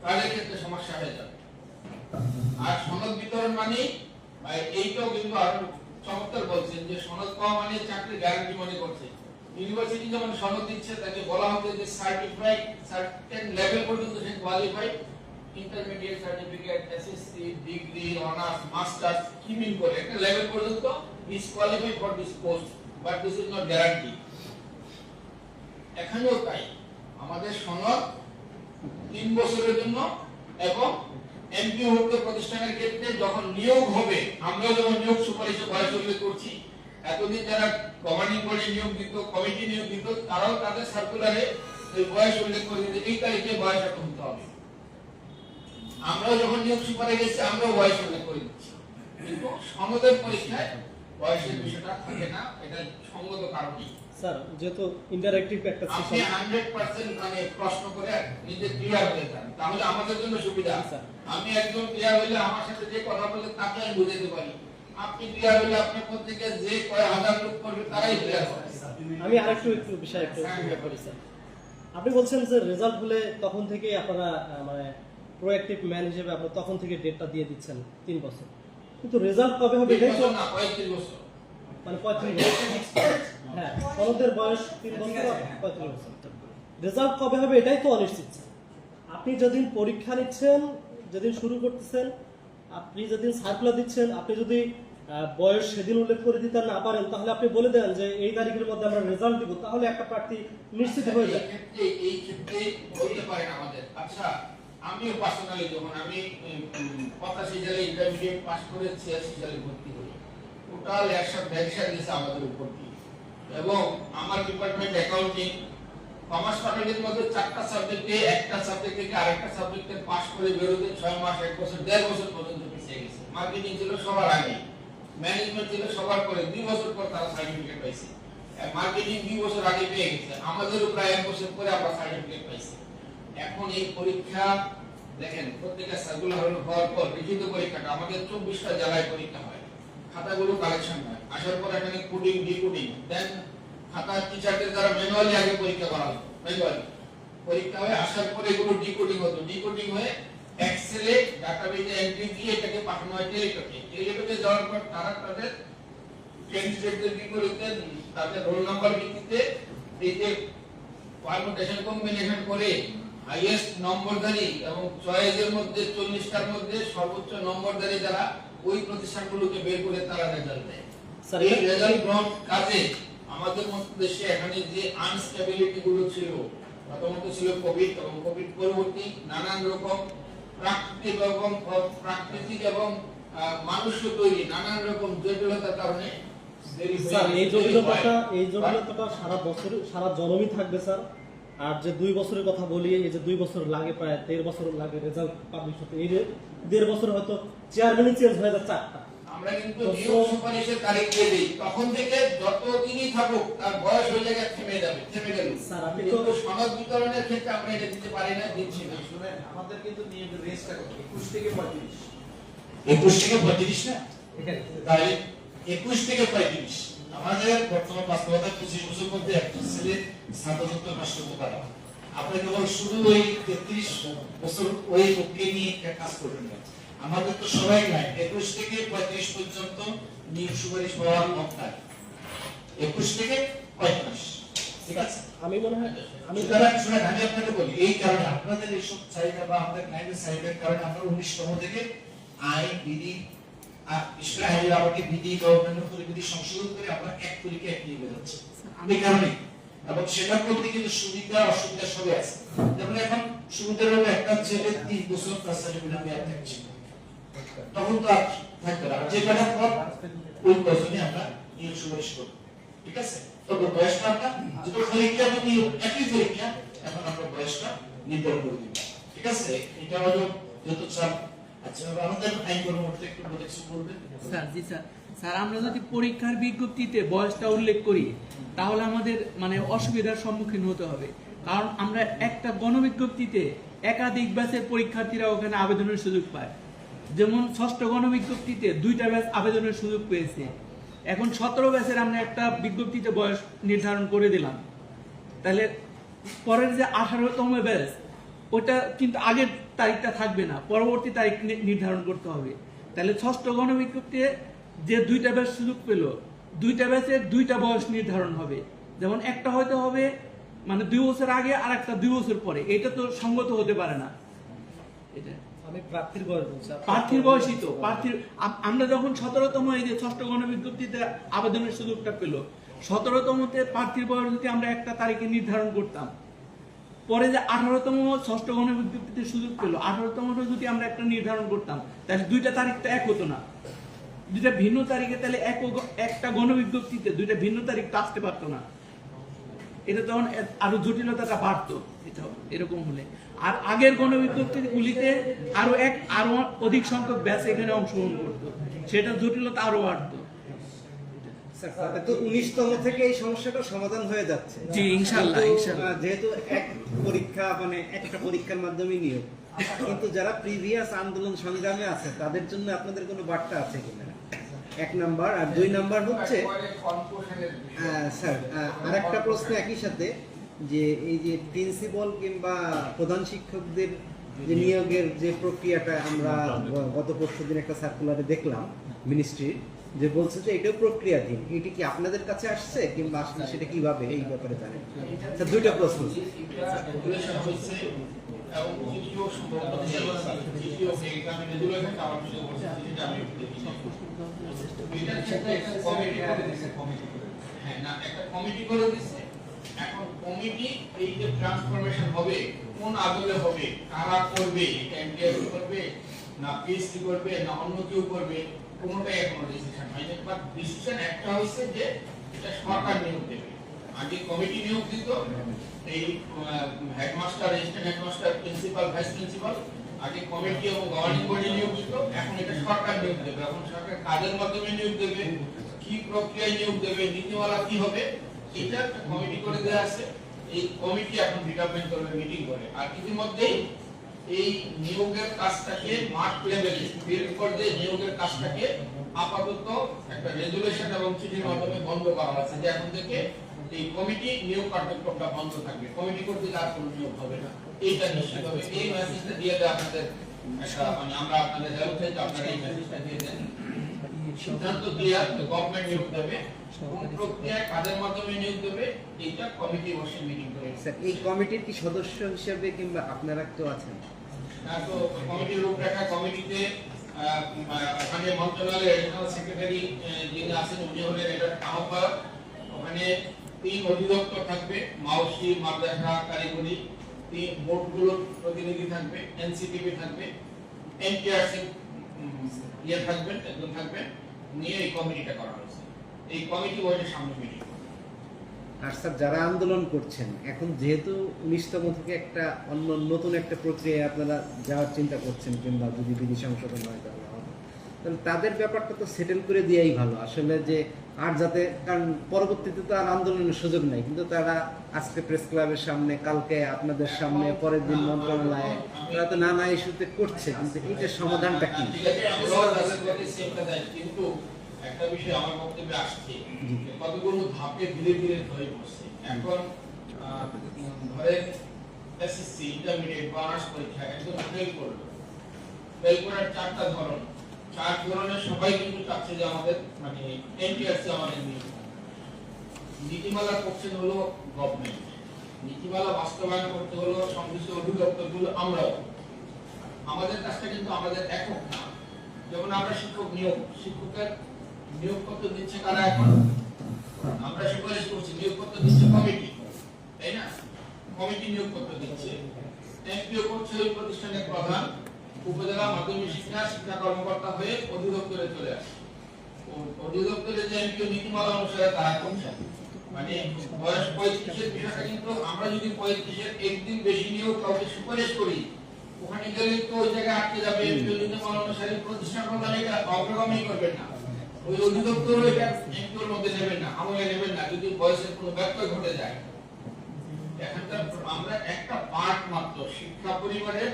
তাদের ক্ষেত্রে সমস্যা হয়ে যাবে। আর সনদ বিতরণ মানে এইটাও কিন্তু আরো চমৎকার বলছেন যে সনদ পাওয়া মানে চাকরি গ্যারান্টি মনে করছে। ইউনিভার্সিটি যেমন সনদ দিচ্ছে তাকে বলা হচ্ছে যে সার্টিফাইড, সার্টেন লেভেল পর্যন্ত সে qualified, intermediate certificate, SSC, degree, honours, masters কি মিন করে একটা লেভেল পর্যন্ত is qualified for this post, but this is not guarantee. এখানেও তাই, আমাদের সনদ 3 বছরের জন্য, এবং এমপিও ভুক্ত প্রতিষ্ঠানের ক্ষেত্রে যখন নিয়োগ হবে, আমরা যখন নিয়োগ সুপারিশে বয়স উল্লেখ করছি, এতদিন যারা গভর্নিং বডি নিয়োগ দিত, কমিটি নিয়োগ দিত, তারাও তাদের সার্কুলারে এই বয়স উল্লেখ করে দিতে এই তারিখে বয়স এত হতে হবে। আমরাও যখন নিয়োগ সুপারিশে গেছি আমরাও বয়স উল্লেখ করে দিচ্ছি, কিন্তু সনদের পরীক্ষায় বয়সের বিষয়টা থাকে না। এটা সঙ্গত কারণে স্যার, যেহেতু ইন্টারঅ্যাক্টিভ একটা আপনি সিস্টেম, 100% মানে প্রশ্ন করে নিজে ক্লিয়ার হয়ে যান, তাহলে আমাদের জন্য সুবিধা। আমি একদম ক্লিয়ার হইলে আমার সাথে যে কথা বলে তাকে আমি বুঝাতে পারি, আপনি ক্লিয়ার হইলে আপনার প্রত্যেকে যে কয় হাজার লোক করবে তারাই ক্লিয়ার হবে। আমি আরেকটু বিষয় একটু ক্লিয়ার করি স্যার। আপনি বলছেন যে রেজাল্ট হলে তখন থেকেই আপনারা মানে প্রোঅ্যাক্টিভ ম্যান হিসেবে আপনারা তখন থেকে ডেটটা দিয়ে দিচ্ছেন 3 বছর, কিন্তু রেজাল্ট কবে হবে এটাই তো না, 35 বছর মানে 35 বছর। হ্যাঁ, সনদের বয়স 3 বছর, 35 বছর। রেজাল্ট কবে হবে এটাই তো অনিশ্চিত। আপনি যেদিন পরীক্ষা নিচ্ছেন, যেদিন শুরু করতেছেন, আপনি যেদিন সার্কুলার দিচ্ছেন, আপনি যদি বয়স সেদিন উল্লেখ করে দিতে না পারেন, তাহলে আপনি বলে দেন যে এই তারিখের মধ্যে আমরা রেজাল্ট দিব, তাহলে একটা প্রার্থী নিশ্চিত হয়ে যায়। এই ক্ষেত্রে বলতে পারেন আমাদের। আচ্ছা, আমিও পার্সোনালি যখন আমি 85 সালে ইন্টারমিডিয়েট পাস করে 86 সালে ভর্তি হই, টোটাল 100 গেছে আমাদের উপর দিয়ে, এবং আমার ডিপার্টমেন্ট অ্যাকাউন্টিং, কমার্স ফ্যাকাল্টির মধ্যে 4টা সাবজেক্টে, একটা সাবজেক্ট থেকে আরেকটা সাবজেক্টে পাস করে বেরোতে 6 মাস, 1 বছর, 1.5 বছর পর্যন্ত পিছিয়ে গেছে। মার্কেটিং ছিল সবার আগে, ম্যানেজমেন্ট ছিল সবার পরে, 2 বছর পর তারা সার্টিফিকেট পাইছে। মার্কেটিং 2 বছর আগে পেয়ে গেছে, আমাদেরও প্রায় 1 বছর পরে আমরা সার্টিফিকেট পাইছি। এখন এই পরীক্ষা দেখেন, প্রত্যেকটা সার্কুলার হওয়ার পর লিখিত পরীক্ষাটা আমাদের 24টা জেলায় পরীক্ষা হয়, খাতাগুলো কালেকশন হয়, আসার পর এখানে কোডিং, ডিকোডিং, দেন খাতা টিচারদের দ্বারা ম্যানুয়ালি আগে পরীক্ষা করা হতো, ম্যানুয়ালি পরীক্ষা হয়ে আসার পরে এগুলো ডিকোডিং হতো, ডিকোডিং হয়ে এক্সেলে ডাটাবেজে এন্ট্রি দিয়ে এটাকে পাঠানো হয় টেলিটকে। টেলিটকে যাওয়ার পর তারা তাদের ক্যান্ডিডেটদের কি করতে, তাদের রোল নাম্বার ভিত্তিতে এই যে পারমুটেশন কম্বিনেশন করে হাইয়েস্ট নম্বরধারী এবং চয়েসের মধ্যে 40টার মধ্যে সর্বোচ্চ নম্বরধারী যারা, ওই প্রতিষ্ঠানগুলোকে বের করে তারা রেজাল্ট দেয়। এই রেজাল্ট গ্রহণ কাজে আমাদের দেশে এখানে যে আনস্টেবিলিটি গুলো ছিল, প্রথমত ছিল কোভিড, এবং কোভিড পরবর্তী নানান রকম প্রাকৃতিক এবং মানুষও তৈরি নানান রকম জটিলতার কারণে দেরি হয়ে স্যার এই দেরি হয়। জটিলতাটা সারা বছর সারা জনমই থাকবে স্যার। আর যে 2 বছরের কথা বলি, এই যে 2 বছর লাগে, প্রায় 13 বছর লাগে রেজাল্ট পাবলিশ হতে, এই যে 1.5 বছর হয়তো চেয়ারম্যানই চেঞ্জ হয়ে যাচ্ছে 8টা। আমরা কিন্তু নিয়োগ সুপারিশের তারিখ দিয়ে দিই, তখন থেকে যতদিনই থাকুক তার বয়স হয়ে যায় থেমে যাবে, থেমে গেল। স্যার আপনি কিন্তু তো সনদ বিতরণের ক্ষেত্রে আমরা এটা দিতে পারি না, দিচ্ছি না। শুনেন, আমাদের কিন্তু নিয়োগের রেঞ্জটা কত? 21 থেকে 35। 21 থেকে 35 না, এখানে তাই 21 থেকে 35 আমাদের বর্তমান বাস্তবতা 25 বছর মধ্যে একটা ছেলে স্নাতকোত্তর পাশ করতে পারে। আপনি কেবল শুধু ওই 33 বছর ওই লোককে নিয়ে একটা কাজ করবেন না। আমাদের তো সবাই নাই 21 থেকে 35 পর্যন্ত নিয়োগ সুপারিশ পাওয়ার মক্কা 21 থেকে 35, ঠিক আছে? আমি মনে হয় আমি শুনেন, আমি আপনাকে বলি, এই কারণে আপনাদের এইসব চাহিদা বা আমাদের ক্লায়েন্টের চাহিদার কারণে আমরা 19তম থেকে আইন বিধি আমাকে বিধি গভর্নমেন্টের পরিবিধি সংশোধন করে আমরা এক তরিকে এক নিয়ে বেরোচ্ছি এই কারণে। এবং সেটার মধ্যে কিন্তু সুবিধা অসুবিধা সবই আছে। যেমন এখন সুবিধা হলো একটা ছেলে 3 বছর তার সার্টিফিকেট মেয়াদ থাকছে, তখন তো আর থাকবে না, যে কটা পর ওই বছরই আমরা নিয়োগ সুপারিশ করবো, ঠিক আছে? তবে বয়সটা আমরা যেটা পরীক্ষা এবং নিয়োগ একই পরীক্ষা, এখন আমরা বয়সটা নির্ধারণ করে দিব, ঠিক আছে? এটা হলো যত চাপ। আচ্ছা, আমাদের আইন কর্মকর্তা একটু বলবেন। স্যার জি স্যার, স্যার আমরা যদি পরীক্ষার বিজ্ঞপ্তিতে বয়সটা উল্লেখ করি তাহলে আমাদের মানে অসুবিধার সম্মুখীন হতে হবে, কারণ আমরা একটা গণবিজ্ঞপ্তিতে একাধিক ব্যাচের পরীক্ষার্থীরা ওখানে আবেদনের সুযোগ পায়। যেমন 6ষ্ঠ গণবিজ্ঞপ্তিতে 2টা ব্যাচ আবেদনের সুযোগ পেয়েছে, এখন 17 ব্যাচের আমরা একটা বিজ্ঞপ্তিতে বয়স নির্ধারণ করে দিলাম, তাহলে পরের যে 18তম ব্যাচ ওটা কিন্তু আগের তারিখটা থাকবে না, পরবর্তী তারিখ নির্ধারণ করতে হবে। তাহলে 6ষ্ঠ গণবিজ্ঞপ্তিতে যে 2টা ব্যাচ সুযোগ পেল, 2টা ব্যাচের 2টা বয়স নির্ধারণ হবে, যেমন একটা হয়তো হবে মানে 2 বছর আগে আর একটা 2 বছর পরে, এটা তো সঙ্গত হতে পারে না। এটা আমি প্রার্থীর বয়স বলছি, প্রার্থীর বয়সই তো প্রার্থীর আমরা যখন 17তম এই যে 6ষ্ঠ গণবিজ্ঞপ্তিতে আবেদনের সুযোগটা পেল, 17তমতে প্রার্থীর বয়স যদি আমরা একটা তারিখে নির্ধারণ করতাম, পরে যে 18তম 6ষ্ঠ গণবিজ্ঞপ্তিতে সুযোগ পেল, 18তম যদি আমরা একটা নির্ধারণ করতাম, তাহলে 2টা তারিখ তো এক হতো না, 2টা ভিন্ন তারিখে, তাহলে একটা গণবিজ্ঞপ্তিতে 2টা ভিন্ন তারিখ তো আসতে পারতো না, এটা তখন আরো জটিলতাটা বাড়তো। এটা এরকম হলে আর আগের গণবিজ্ঞপ্তিগুলিতে আরো অধিক সংখ্যক ব্যাচ এখানে অংশগ্রহণ করতো, সেটা জটিলতা আরো বাড়তো। স্যার তো 19তম থেকে এই সমস্যাটা সমাধান হয়ে যাচ্ছে। জি ইনশাআল্লাহ, কিন্তু, ইনশাআল্লাহ। যেহেতু এক পরীক্ষা মানে একটা পরীক্ষার মাধ্যমে নিয়োগ, কিন্তু যারা প্রিভিয়াস আন্দোলন সংগ্রামে আছে তাদের জন্য আপনাদের কোনো বার্তা আছে কিনা, 1 নাম্বার। আর 2 নাম্বার হচ্ছে স্যার আরেকটা প্রশ্ন একই সাথে, যে এই যে প্রিন্সিপাল কিংবা প্রধান শিক্ষকদের যে নিয়োগের যে প্রক্রিয়াটা আমরা গত পরশুদিন একটা সার্কুলারে দেখলাম মিনিস্ট্রির, যে বলছে যে এটাও প্রক্রিয়াধীন, এটি কি আপনাদের কাছে আসছে কিংবা আসলে সেটা কিভাবে, এই ব্যাপারে জানেন? স্যার 2টা প্রশ্ন। রেগুলেশন হয়েছে এবং চিঠিও সম্ভবত চিঠিও এখানে রেগুলেশন আমার কিছু বলছে, যেটা আমি দেখি এটা একটা কমিটি করে দিয়েছে, হ্যাঁ না একটা কমিটি করে দিয়েছে। এখন কমিটি এই যে ট্রান্সফরমেশন হবে কোন আদলে হবে, কারা করবে, এটা এমটিআই করবে না পিএসসি করবে না অন্য কেউ করবে, কোনটাই এখনো ডিসিশন হয়নি। বাট ডিসিশন একটা হচ্ছে যে এটা সরকার নিয়োগ দেবে। আগে কমিটি নিয়োগ দিত, এই headmaster, assistant headmaster, principal, vice principal, আগে কমিটি এবং গভর্নিং বডি নিয়োগ দিত, এখন এটা সরকার নিয়োগ দেবে। এখন সরকার কাজের মাধ্যমে নিয়োগ দেবে, কি প্রক্রিয়ায় নিয়োগ দেবে, নীতিমালা কি হবে, এটা একটা কমিটি করে দেওয়া আছে। এই কমিটি এখন ডিটারমাইন করবে, মিটিং করে। আর ইতিমধ্যেই এই নিয়োগের কাজটাকে মাঠ লেভেলে ফিল্ড পর্যায়ে নিয়োগের কাজটাকে আপাতত একটা রেজুলেশন এবং চিঠির মাধ্যমে বন্ধ করা হয়েছে, যে এখন থেকে এই কমিটি নিয়োগ কার্যক্রমটা বন্ধ থাকবে, কমিটি করতে আর কোনো নিয়োগ হবে না, এইটা নিশ্চিত হবে। এই মেসেজটা দিয়ে দেয় আপনাদের একটা মানে আমরা আপনাদের হেল্প চাই, আপনারা এই মেসেজটা দিয়ে দেন, সিদ্ধান্ত দিয়ে গভর্নমেন্ট নিয়োগ দেবে, কোন প্রক্রিয়ায় কাজের মাধ্যমে নিয়োগ দেবে, এইটা কমিটি বসে মিটিং করে। স্যার এই কমিটির কি সদস্য হিসেবে কিংবা আপনারা তো আছেন? তো কমিটির রূপরেখা, কমিটিতে ওখানে মন্ত্রণালয়ের এডিশনাল সেক্রেটারি যিনি আছেন উনি হলেন এটার আহ্বায়ক। ওখানে 3 অধিদপ্তর থাকবে, মাউসি, মাদ্রাসা, কারিগরি, 3 বোর্ডগুলোর প্রতিনিধি থাকবে, এনসিটিভি থাকবে, এনটিআরসি ইয়ে থাকবেন, একজন থাকবেন, নিয়ে এই কমিটিটা করা হয়েছে। এই কমিটি বইয়ের সামনে মিটিং। আর স্যার যারা আন্দোলন করছেন এখন যেহেতু 19তম থেকে একটা অন্য নতুন একটা প্রক্রিয়ায় আপনারা যাওয়ার চিন্তা করছেন, কিংবা যদি বিধি সংশোধন হয় তাহলে হবে, তাহলে তাদের ব্যাপারটা তো সেটেল করে দেওয়াই ভালো আসলে, যে আর যাতে, কারণ পরবর্তীতে তো আর আন্দোলনের সুযোগ নাই, কিন্তু তারা আজকে প্রেস ক্লাবের সামনে, কালকে আপনাদের সামনে, পরের দিন মন্ত্রণালয়ে, তারা তো নানা ইস্যুতে করছে, কিন্তু এইটার সমাধানটা কি? ঠিক আছে, আমরাও তাদের প্রতি সেমটা দেয়, কিন্তু একটা বিষয় আমার বক্তব্যে আসছে, যে কতগুলো ধাপে ধীরে ধীরে ধরে পড়ছে। এখন ধরেন এসএসসি, ইন্টারমিডিয়েট বা অনার্স পরীক্ষা একদম ফেল করলো, ফেল করার 4টা ধরন, 4 ধরনের সবাই কিন্তু চাচ্ছে যে আমাদের মানে এনটিআরসি আমাদের নিয়ে। নীতিমালা করছেন হলো গভর্নমেন্ট, নীতিমালা বাস্তবায়ন করতে হলো সংশ্লিষ্ট অধিদপ্তরগুলো, আমরাও। আমাদের কাজটা কিন্তু আমাদের একক না। যেমন আমরা শিক্ষক শিক্ষকের নিয়োগপত্র দিচ্ছে কারা? এখন আমরা সুপারিশ করছি, নিয়োগপত্র দিচ্ছে কমিটি, তাই না? কমিটি নিয়োগপত্র দিচ্ছে, এমপিও করছে ওই প্রতিষ্ঠানের প্রধান, উপজেলা মাধ্যমিক শিক্ষা কর্মকর্তা হয়ে অধিদপ্তরে চলে আসে। অধিদপ্তরে যে এমপিও নীতিমালা অনুসারে তারা করছে, মানে বয়স 35-এর বিষয়টা কিন্তু আমরা যদি 35-এর একদিন বেশি নিয়েও কাউকে সুপারিশ করি, ওখানে গেলে তো ওই জায়গায় আটকে যাবে। এমপিও নীতিমালা অনুসারে প্রতিষ্ঠান প্রধান এটা অগ্রগামী করবেন না, ওই অধিদপ্তর এটা এমপিওর মধ্যে নেবেন না, আমলে নেবেন না যদি বয়সের কোনো ব্যত্যয় ঘটে যায়। এখানকার আমরা একটা পার্ট মাত্র শিক্ষা পরিবারের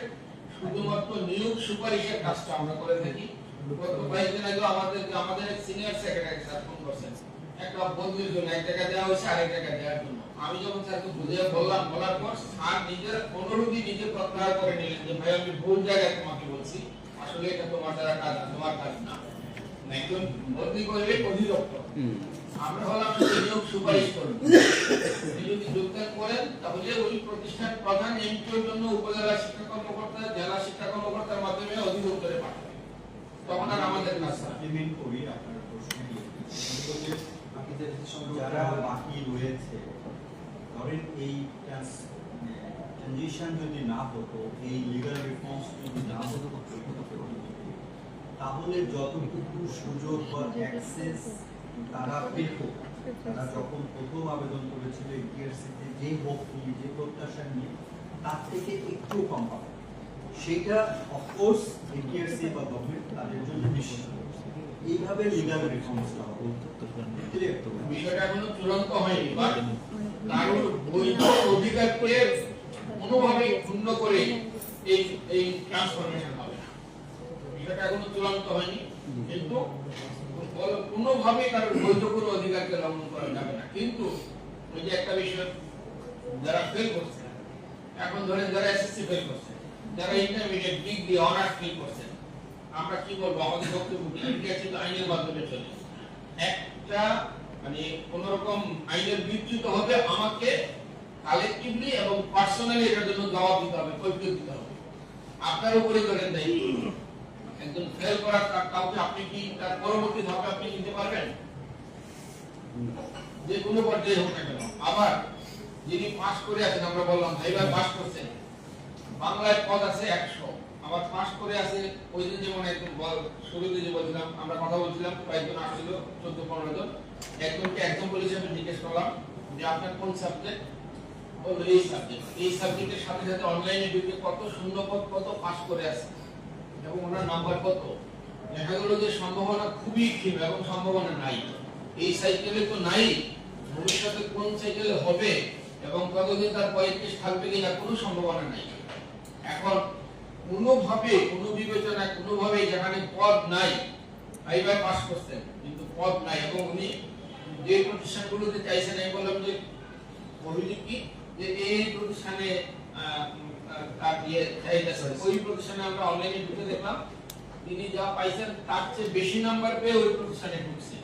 শুধুমাত্র নিয়োগ সুপারিশের কাজটা আমরা করে থাকি। গত কয়েকদিন আগে আমাদের সিনিয়র সেক্রেটারি স্যার ফোন করছেন, একটা বদলির জন্য এক জায়গায় দেওয়া হয়েছে আরেক জায়গায় দেওয়ার জন্য। আমি যখন স্যারকে বুঝিয়ে বললাম, বলার পর স্যার নিজের অনুরোধই নিজে প্রত্যাহার করে নিলেন যে ভাই আমি ভুল জায়গায় তোমাকে বলছি, আসলে এটা তোমার দ্বারা কাজ না, তোমার কাজ না। একজন বদলি করবে অধিদপ্তর, আমরা হলাম নিয়োগ সুপারিশ করব। যদি যোগদান করেন তাহলে ওই প্রতিষ্ঠান প্রধান এমপিওর জন্য উপজেলা শিক্ষা কর্মকর্তা, জেলা শিক্ষা কর্মকর্তার মাধ্যমে অধিদপ্তরে পাঠাবে, তখন আর আমাদের কাজ না। ইমেল করি আপনার প্রশ্ন যারা বাকি রয়েছে, ধরেন এই ট্রানজিশন যদি না হতো, এই লিগাল রিফর্মস যদি না হতো, তাহলে যতটুকু সুযোগ বা অ্যাক্সেস তারা পেত, তারা যখন প্রথম আবেদন করেছিল এনটিআরসিতে, যে হোক নিয়ে, যে প্রত্যাশা নিয়ে, তার থেকে একটু কম পাবে, সেটা অফকোর্স এনটিআরসি বা গভর্নমেন্ট তাদের জন্য নিশ্চিত। এইভাবে লিগাল রিফর্মসটা হবে। বিষয়টা এখনো চূড়ান্ত হয়নি, বাট কারোর বৈধ অধিকারকে কোনোভাবেই ক্ষুণ্ণ করে এই ট্রান্সফরমেশন হবে না। বিষয়টা এখনো চূড়ান্ত হয়নি, কিন্তু কোনোভাবেই কারোর বৈধ কোনো অধিকারকে লঙ্ঘন করা যাবে না। কিন্তু ওই যে একটা বিষয়, যারা ফেল করছে, এখন ধরেন যারা এসএসসি ফেল করছে, যারা ইন্টারমিডিয়েট ডিগ্রি অনার্স ফেল করছে, আমরা কি বলবো? আমাদের বক্তব্য আইনের মাধ্যমে চলে, একটা মানে কোন রকম আইনের বিচ্যুত হবে, আমাকে কালেক্টিভলি এবং পার্সোনালি এটার জন্য জবাব দিতে হবে, কৈফিয়ত দিতে হবে। আপনার উপরে ধরেন দায়িত্ব, একজন ফেল করার কাউকে আপনি কি তার পরবর্তী ধাপে আপনি নিতে পারবেন? যে কোনো পর্যায়ে হোক না কেন। আবার যিনি পাস করে আছেন, আমরা বললাম ভাইবা পাস করছেন, বাংলায় পদ আছে 100, আবার পাস করে আছে ওই দিন যেমন একদম শুরুতে যে বলছিলাম, আমরা কথা বলছিলাম, কয়েকজন আসছিল 14-15 জন, একজনকে এক্সাম্পল হিসেবে জিজ্ঞেস করলাম যে আপনার কোন সাবজেক্ট, বললো এই সাবজেক্ট। এই সাবজেক্টের সাথে সাথে অনলাইনে ঢুকে কত শূন্যপদ, কত পাস করে আছে এবং ওনার নাম্বার কত, দেখা গেল যে সম্ভাবনা খুবই ক্ষীণ এবং সম্ভাবনা নাই। এই সাইকেলে তো নাই, ভবিষ্যতে কোন সাইকেলে হবে এবং কতদিন তার পয়েন্টেজ থাকবে কিনা কোনো সম্ভাবনা নাই। এখন কোনোভাবে কোনো বিবেচনায় কোনোভাবে যেখানে পদ নাই, ভাইবা পাস করছেন কিন্তু পদ নাই, এবং উনি যে প্রতিষ্ঠানগুলোতে চাইছেন, আমি বললাম যে অভিযোগ কি যে এই প্রতিষ্ঠানে তার দিয়ে চাইতেছে, ওই প্রতিষ্ঠানে আমরা অনলাইনে ঢুকে দেখলাম তিনি যা পাইছেন তার চেয়ে বেশি নাম্বার পেয়ে ওই প্রতিষ্ঠানে ঢুকছে।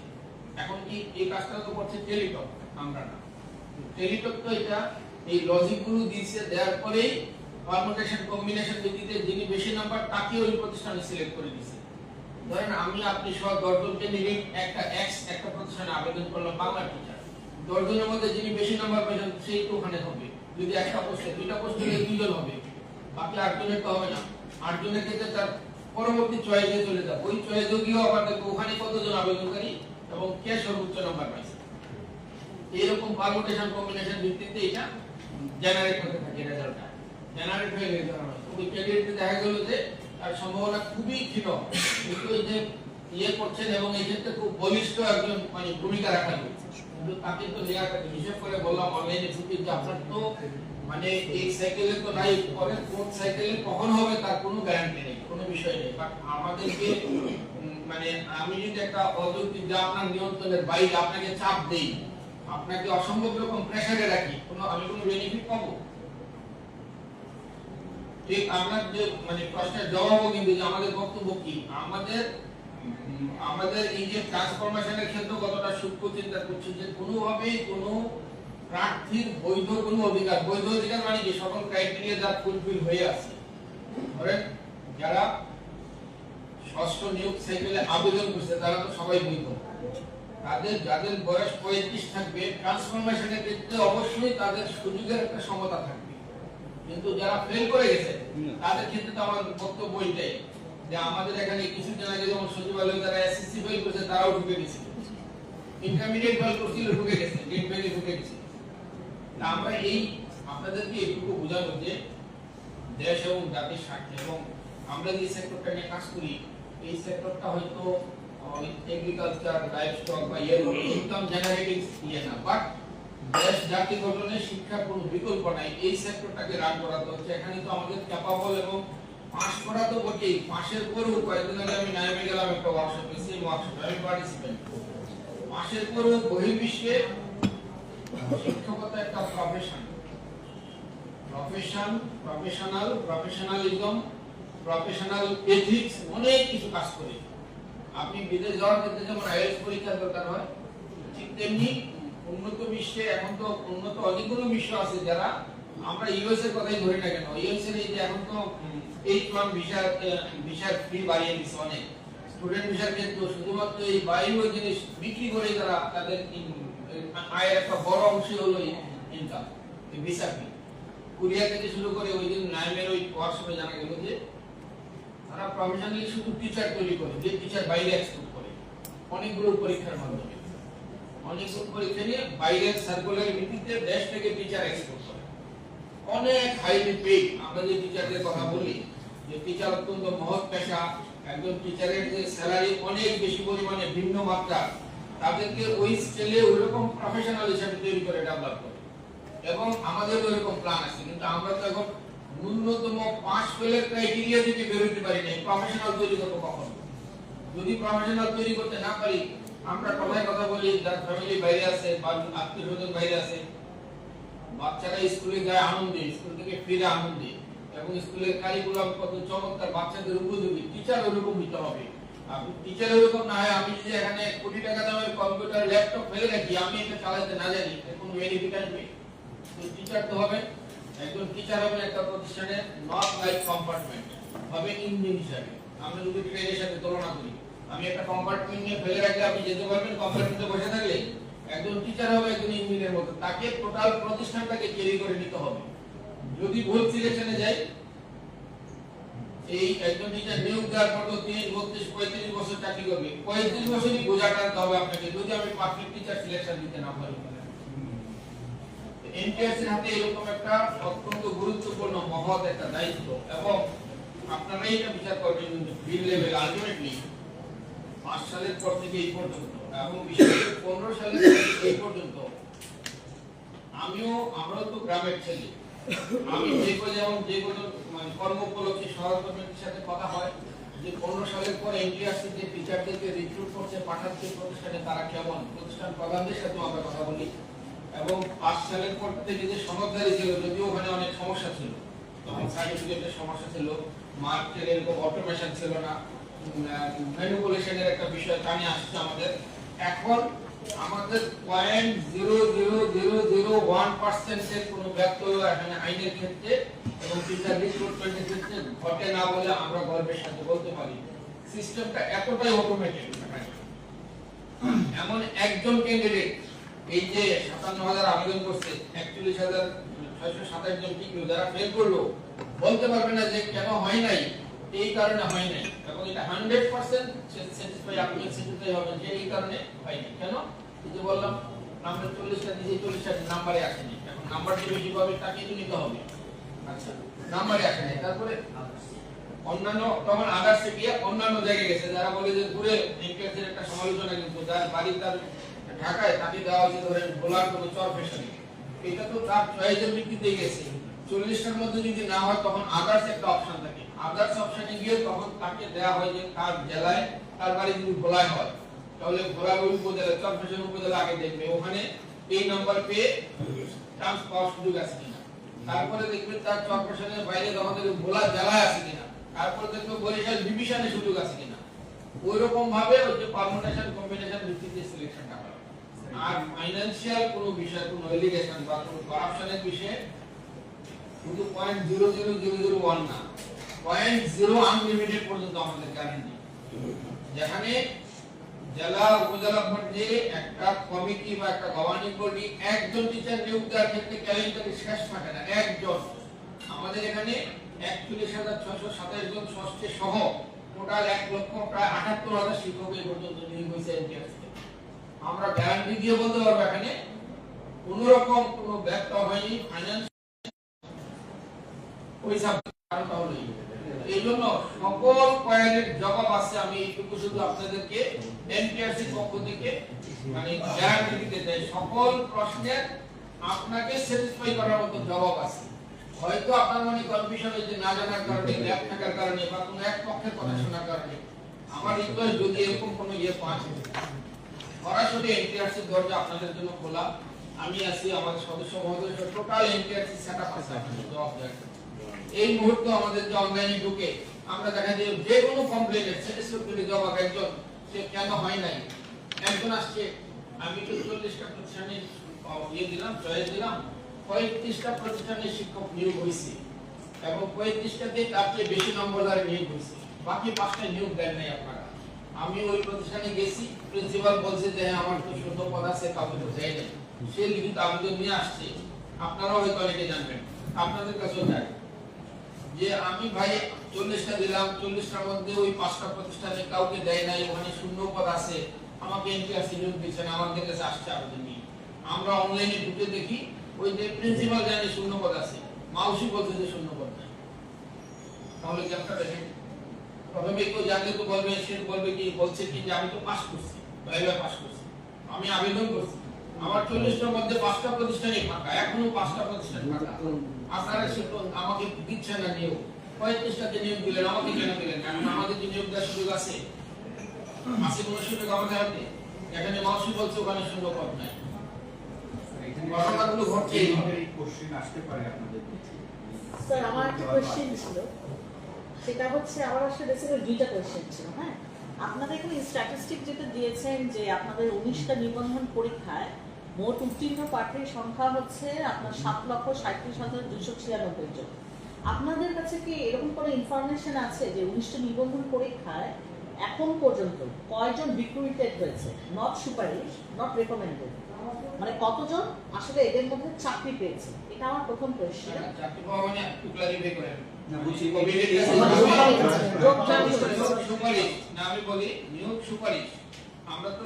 এখন কি এই কাজটা তো করছে টেলিটক, আমরা না। টেলিটক তো এটা এই লজিকগুলো দিয়েছে, দেওয়ার পরেই পারমুটেশন কম্বিনেশন ভিত্তিতে যিনি বেশি নাম্বার তাকে ওই প্রতিষ্ঠানে সিলেক্ট করে দিয়েছে। ধরেন আমি আপনি সহ 10 জনকে নিয়ে একটা প্রতিষ্ঠানে আবেদন করলাম বাংলা টিচার, 10 জনের মধ্যে যিনি বেশি নাম্বার পেয়েছেন সেই তো ওখানে হবে। যদি একটা পোস্টে 2টা পোস্টে 2 জন হবে, বাকি 8 জনের তো হবে না। 8 জনের ক্ষেত্রে তার পরবর্তী চয়েসে চলে যাব। ওই চয়েসে গিয়েও আবার দেখবো ওখানে কতজন আবেদনকারী এবং কে সর্বোচ্চ নাম্বার পাইছে। এরকম পারমুটেশন কম্বিনেশন ভিত্তিতে এটা জেনারেট হতে থাকে, রেজাল্টটা জেনারেট হয়ে গেছে। ওই ক্যান্ডিডেটে দেখা গেল যে তার সম্ভাবনা খুবই ক্ষীণ, কিন্তু এই যে ইয়ে করছেন এবং এই ক্ষেত্রে খুব বলিষ্ঠ একজন মানে ভূমিকা রাখা হয়েছে, কিন্তু তাকে তো নেওয়াটা হিসেব করে বললাম অনলাইনে ঢুকে যে আপনার তো মানে এই সাইকেলে তো নাই, পরে কোন সাইকেলে কখন হবে তার কোনো গ্যারান্টি নেই, কোনো বিষয় নেই। বাট আমাদেরকে মানে আমি যদি একটা অযৌক্তিক যা আপনার নিয়ন্ত্রণের বাইরে আপনাকে চাপ দেই, আপনাকে অসম্ভব রকম প্রেসারে রাখি, আমি কোনো বেনিফিট পাবো? ঠিক আপনার যে মানে প্রশ্নের জবাবও কিন্তু যে আমাদের বক্তব্য কি, আমাদের এই যে ট্রান্সফরমেশনের ক্ষেত্রে কতটা সূক্ষ্ম চিন্তা করছি যে কোনোভাবেই কোনো প্রার্থীর বৈধ কোনো অধিকার, বৈধ অধিকার মানে কি সকল ক্রাইটেরিয়া যা ফুলফিল হয়ে আছে, ধরেন যারা ষষ্ঠ নিয়োগ সাইকেলে আবেদন করছে তারা তো সবাই বৈধ, যাদের বয়স 35 থাকবে ট্রান্সফরমেশনের ক্ষেত্রে অবশ্যই তাদের সুযোগের একটা সমতা থাকবে। কিন্তু যারা ফেল করে গেছে তাদের ক্ষেত্রে তো আমার বক্তব্য এটাই যে আমাদের এখানে কিছুদিন আগে যেমন সচিবালয়ে যারা এসএসসি ফেল করেছে তারাও ঢুকে গেছে, ইন্টারমিডিয়েট ফেল করছিল ঢুকে গেছে, গ্রেড ফেলে ঢুকে গেছে। আমরা এই আপনাদেরকে এইটুকু বোঝাবো যে দেশ এবং জাতির স্বার্থে এবং আমরা যে সেক্টরটা নিয়ে কাজ করি এই সেক্টরটা হয়তো এগ্রিকালচার, লাইভস্টক বা ইনকাম জেনারেটিং ইয়ে না, বাট দেশ জাতি গঠনে শিক্ষার কোনো বিকল্প নাই। এই সেক্টরটাকে রান করাতে হচ্ছে। এখানে তো আমাদের ক্যাপাবল এবং পাস করা তো বটেই, পাশের পরেও কয়েকদিন আগে আমি নাইমে গেলাম একটা ওয়ার্কশপে, সেই ওয়ার্কশপে আমি পার্টিসিপেন্ট। পাশের পরেও বহির্বিশ্বে শিক্ষকতা একটা প্রফেশনালিজম, প্রফেশনাল এথিক্স অনেক কিছু কাজ করে। আপনি বিদেশ যাওয়ার ক্ষেত্রে যেমন আইএলটিএস পরীক্ষার দরকার হয়, ঠিক তেমনি উন্নত বিশ্বে এখন তো উন্নত অনেকগুলো বিশ্ব আছে যারা আমরা ইউএস এর কথাই ধরি না কেন, ইউএস এর এই যে এখন তো H1 ভিসার ফি বাড়িয়ে দিচ্ছে অনেক, স্টুডেন্ট ভিসার ক্ষেত্রে শুধুমাত্র এই বাইরে জিনিস বিক্রি করে তারা তাদের আয়ের একটা বড় অংশ হলো ইনকাম, ভিসা ফি। কোরিয়া থেকে শুরু করে ওই দিন নাইমের ওই ওয়ার্কশপে জানা গেল যে তারা প্রফেশনালি শুধু টিচার তৈরি করে, যে টিচার বাইরে এক্সপোর্ট করে অনেকগুলো পরীক্ষার মাধ্যমে, অনেকগুলো পরীক্ষা নিয়ে বাইরের সার্কুলার ভিত্তিতে দেশ থেকে টিচার এক্সপোর্ট করে, অনেক হাইলি পেইড। আমরা যে টিচারদের কথা বলি যে টিচার অত্যন্ত মহৎ পেশা, একজন টিচারের যে স্যালারি অনেক বেশি পরিমাণে ভিন্ন মাত্রা, তাদেরকে ওই স্কেলে ওইরকম প্রফেশনাল হিসেবে তৈরি করে ডেভেলপ করে এবং আমাদের ওইরকম প্ল্যান আছে। কিন্তু আমরা তো এখন ন্যূনতম পাস ফেলের ক্রাইটেরিয়া থেকে বেরোতে পারি না, প্রফেশনাল তৈরি করবো কখন? যদি প্রফেশনাল তৈরি করতে না পারি, আমরা কথায় কথা বলি যার ফ্যামিলি বাইরে আছে বা আত্মীয় স্বজন বাইরে আছে, বাচ্চারা স্কুলে যায় আনন্দে, স্কুল থেকে ফিরে আনন্দে, এবং স্কুলের কারিকুলাম কত চমৎকার, বাচ্চাদের উপযোগী, টিচার ওরকম হতে হবে। আপনি টিচার ওরকম না হয় আমি যদি এখানে কোটি টাকা দামের কম্পিউটার ল্যাপটপ ফেলে রাখি, আমি এটা চালাতে না জানি, কোনো বেনিফিট আসবে? তো টিচার তো হবে, একজন টিচার হবে একটা প্রতিষ্ঠানে নট লাইক কম্পার্টমেন্ট, হবে ইঞ্জিন হিসাবে। আমরা যদি ট্রেনের সাথে তুলনা করি, আমি একটা কম্পার্টমেন্ট নিয়ে ফেলে রাখলে আপনি যেতে পারবেন, কম্পার্টমেন্টে বসে থাকলে একজন টিচার হবে একজন ইঞ্জিনের মতো, তাকে টোটাল প্রতিষ্ঠানটাকে ক্যারি করে নিতে হবে। যদি ভুল সিলেকশনে যায়, এই একজন টিচার নিয়োগ দেওয়ার পর তো 30, 32, 35 বছর চাকরি করবে, 35 বছরই বোঝা টানতে হবে আপনাকে যদি আমি পারফেক্ট টিচার সিলেকশন দিতে না পারি। এনটিআরসি এর হাতে এরকম একটা অত্যন্ত গুরুত্বপূর্ণ মহৎ একটা দায়িত্ব, এবং আপনারাই এটা বিচার করবেন বিল লেভেল আলটিমেটলি 5 সালের পর থেকে এই পর্যন্ত, এবং বিশেষ করে 15 সালের থেকে এই পর্যন্ত আমরাও তো গ্রামের ছেলে, আমি যেমন যে কোনো মানে কর্ম উপলক্ষে সহকর্মীদের সাথে কথা হয় যে 15 সালের পর এনটিআরসি যে টিচারদেরকে রিক্রুট করছে, পাঠাচ্ছে প্রতিষ্ঠানে, তারা কেমন, প্রতিষ্ঠান প্রধানদের সাথে আমরা কথা বলি। এবং 5 সালের পর থেকে যে সনদদারি ছিল, যদিও ওখানে অনেক সমস্যা ছিল, তখন সার্টিফিকেটের সমস্যা ছিল, মার্কেটের এরকম অটোমেশন ছিল না, ম্যানিপুলেশনের একটা বিষয় কানে আসছে আমাদের। এখন আমাদের 0.00001% এর কোনো ব্যত্যয় এখানে আইনের ক্ষেত্রে এবং টিচার রিক্রুটমেন্টের ক্ষেত্রে ঘটে না বলে আমরা গর্বের সাথে বলতে পারি। সিস্টেমটা এতটাই অটোমেটেড, এমন একজন ক্যান্ডিডেট এই যে 57,000 আবেদন করছে, 41,627 জন টিকলো, যারা ফেল করলো বলতে পারবে না যে কেন হয় নাই, এই কারণে হয় নাই। এটা 100% স্যাটিসফাই আপনি স্যাটিসফাই হবেন যে এই কারণে হয়নি। কেন? এই যে বললাম আমরা 40টা দিয়েছি, 40টা নাম্বারে আসেনি। এখন নাম্বার যে বেশি পাবে তাকে তো নিতে হবে। আচ্ছা, নাম্বারে আসেনি। তারপরে অন্যান্য তখন আদার্সে গিয়ে অন্যান্য জায়গায় গেছে, যারা বলে যে ঘুরে এমপিএসের একটা সমালোচনা, কিন্তু যার বাড়ি তার ঢাকায় তাকে দেওয়া হয়েছে ধরেন ভোলার কোনো চর ফেশনে, এটা তো তার চয়েসের ভিত্তিতে গেছে। 40টার মধ্যে যদি না হয় তখন আদার্স একটা অপশন থাকে, আদার্স অপশনে গিয়ে তখন তাকে দেওয়া হয় যে তার জেলায় তার বাড়ি যদি ভোলায় হয় তাহলে ভোলা উপজেলা চর ফেশন উপজেলা আগে দেখবে ওখানে এই নাম্বার পেয়ে চান্স পাওয়ার সুযোগ আছে কিনা। তারপরে দেখবে তার চর ফেশনের বাইরে যখন ভোলা জেলায় আছে কিনা। তারপরে দেখবে বরিশাল ডিভিশনে সুযোগ আছে কিনা। ওই রকম ভাবে ওই যে পারমুটেশন কম্বিনেশন ভিত্তিতে সিলেকশনটা হয়। আর ফাইনান্সিয়াল কোনো বিষয়, কোনো এলিগেশন বা কোনো কারাপশনের বিষয়ে শুধু 0.00001 না, 0.0 আনলিমিটেড পর্যন্ত আমাদের গ্যারান্টি। যেখানে জেলা উপজেলা পর্যায়ে একটা কমিটি বা একটা গভর্নিং বডি একজন টিচার নিয়োগ দেওয়ার ক্ষেত্রে ক্যালেন্ডারে শেষ থাকে না, একজন। আমাদের এখানে 41,627 জন ষষ্ঠে সহ টোটাল 1,78,000 শিক্ষক এই পর্যন্ত নিয়োগ হয়েছে এনটিআরসি। আমরা গ্যারান্টি দিয়ে বলতে পারবো এখানে কোন রকম কোনো ব্যর্থ হয়নি। ফাইন্যান্স পয়সা কারণটা হলো এই জন্য সকল কোয়ারির জবাব আছে। আমি এইটুকু শুধু আপনাদেরকে এনটিআরসি পক্ষ থেকে মানে গ্যারান্টি দিতে চাই, সকল প্রশ্নের আপনাকে স্যাটিসফাই করার মতো জবাব আছে। হয়তো আপনার মনে কনফিউশন হয়েছে না জানার কারণে, গ্যাপ থাকার কারণে বা কোনো এক পক্ষের কথা শোনার কারণে। আমার রিকোয়েস্ট যদি এরকম কোনো পান সরাসরি এনটিআরসির দরজা আপনাদের জন্য খোলা। আমি আছি, আমাদের সদস্য মহোদয় টোটাল এনটিআরসি সেটআপ আছে আপনাদের জবাব দেওয়ার। এই মুহূর্তে আমাদের যে অনলাইনে ঢুকে আমরা দেখা যায় যে কোনো কমপ্লেনের স্যাটিসফ্যাক্টরি জবাব একজন সে কেন হয় নাই। একজন আসছে, আমি তো 40টা প্রতিষ্ঠানে দিলাম, চয়েস দিলাম, 35টা প্রতিষ্ঠানে শিক্ষক নিয়োগ হয়েছে এবং 35টাতে তার চেয়ে বেশি নম্বর দ্বারা নিয়োগ হয়েছে, বাকি 5টা নিয়োগ দেন নাই আপনারা। আমি ওই প্রতিষ্ঠানে গেছি, প্রিন্সিপাল বলছে যে আমার তো শূন্য পদ আছে, কাউকে তো দেয় নাই। সে লিখিত আবেদন নিয়ে আসছে, আপনারাও হয়তো অনেকে জানবেন, আপনাদের কাছেও যায় যে আমি ভাই 40টা দিলাম, 40টার মধ্যে ওই 5টা প্রতিষ্ঠানে কাউকে দেয় নাই, ওখানে শূন্য পদ আছে, আমাকে এনটিআরসি নিয়োগ দিচ্ছে না, আমাদের কাছে আসছে আবেদন নিয়ে। আমরা অনলাইনে ঢুকে দেখি ওই যে প্রিন্সিপাল জানে শূন্য পদ আছে, মাউসি বলছে যে শূন্য পদ নাই। তাহলে কেমন দেখেন, প্রথমে কেউ জানলে তো বলবে, সে বলবে কি বলছে কি যে আমি তো পাস করছি, ভাইবা পাস করছি, আমি আবেদন করছি, আমার 40টার মধ্যে 5টা প্রতিষ্ঠানে ফাঁকা, এখনো 5টা প্রতিষ্ঠান ফাঁকা, আপনারা সে আমাকে দিচ্ছে না নিয়োগ। 35টাতে নিয়োগ দিলেন, আমাকে কেন দিলেন? কারণ আমাদের যে নিয়োগ দেওয়ার সুযোগ আছে, আছে কোনো সুযোগ আমাদের হাতে? এখানে মাউসি বলছে ওখানে সুযোগ পদ নাই। ঘটনাগুলো ঘটছে এইভাবে। এই কোশ্চেন আসতে পারে আপনাদের। স্যার আমার একটা কোশ্চেন ছিল, সেটা হচ্ছে আমার আসলে বেসিক্যালি দুইটা কোশ্চেন ছিল। হ্যাঁ, আপনাদের এখানে স্ট্যাটিস্টিক যেটা দিয়েছেন যে আপনাদের 19টা নিবন্ধন পরীক্ষায় মোট উত্তীর্ণ প্রার্থীর সংখ্যা হচ্ছে আপনার 7,37,296 জন। আপনাদের কাছে কি এরকম কোনো ইনফরমেশন আছে যে 19টা নিবন্ধন পরীক্ষায় এখন পর্যন্ত কয়জন রিক্রুটেড হয়েছে, নট সুপারিশ, নট রেকমেন্ডেড, মানে কতজন আসলে এদের মধ্যে চাকরি পেয়েছে? এটা আমার প্রথম কোশ্চেন। চাকরি পাওয়া মানে একটু ক্লারিফাই করেন। না বুঝি সুপারিশ না, আমি বলি নিয়োগ সুপারিশ। আমরা তো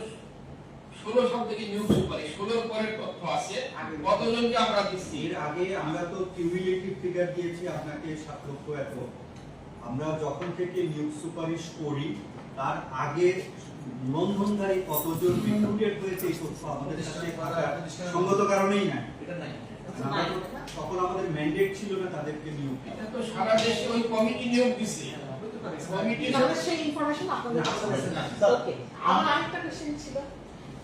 16 সাল থেকে নিয়োগ সুপারিশ, 16 পরের তথ্য আছে কতজনকে আমরা দিচ্ছি। এর আগে আমরা তো কিউমুলেটিভ ফিগার দিয়েছি আপনাকে 7 লক্ষ এত। আমরা যখন থেকে নিয়োগ সুপারিশ করি তার আগে নিবন্ধনধারী কতজন রিক্রুটেড হয়েছে এই তথ্য আমাদের সাথে সঙ্গত কারণেই নাই। এটা নাই, তখন আমাদের ম্যান্ডেট ছিল না তাদেরকে নিয়োগ দেওয়া। এটা তো সারা দেশে ওই কমিটি নিয়োগ দিছে। কমিটি তাহলে সেই ইনফরমেশন আপনাদের কাছে আছে না। ওকে, আমার আরেকটা কোশ্চেন ছিল,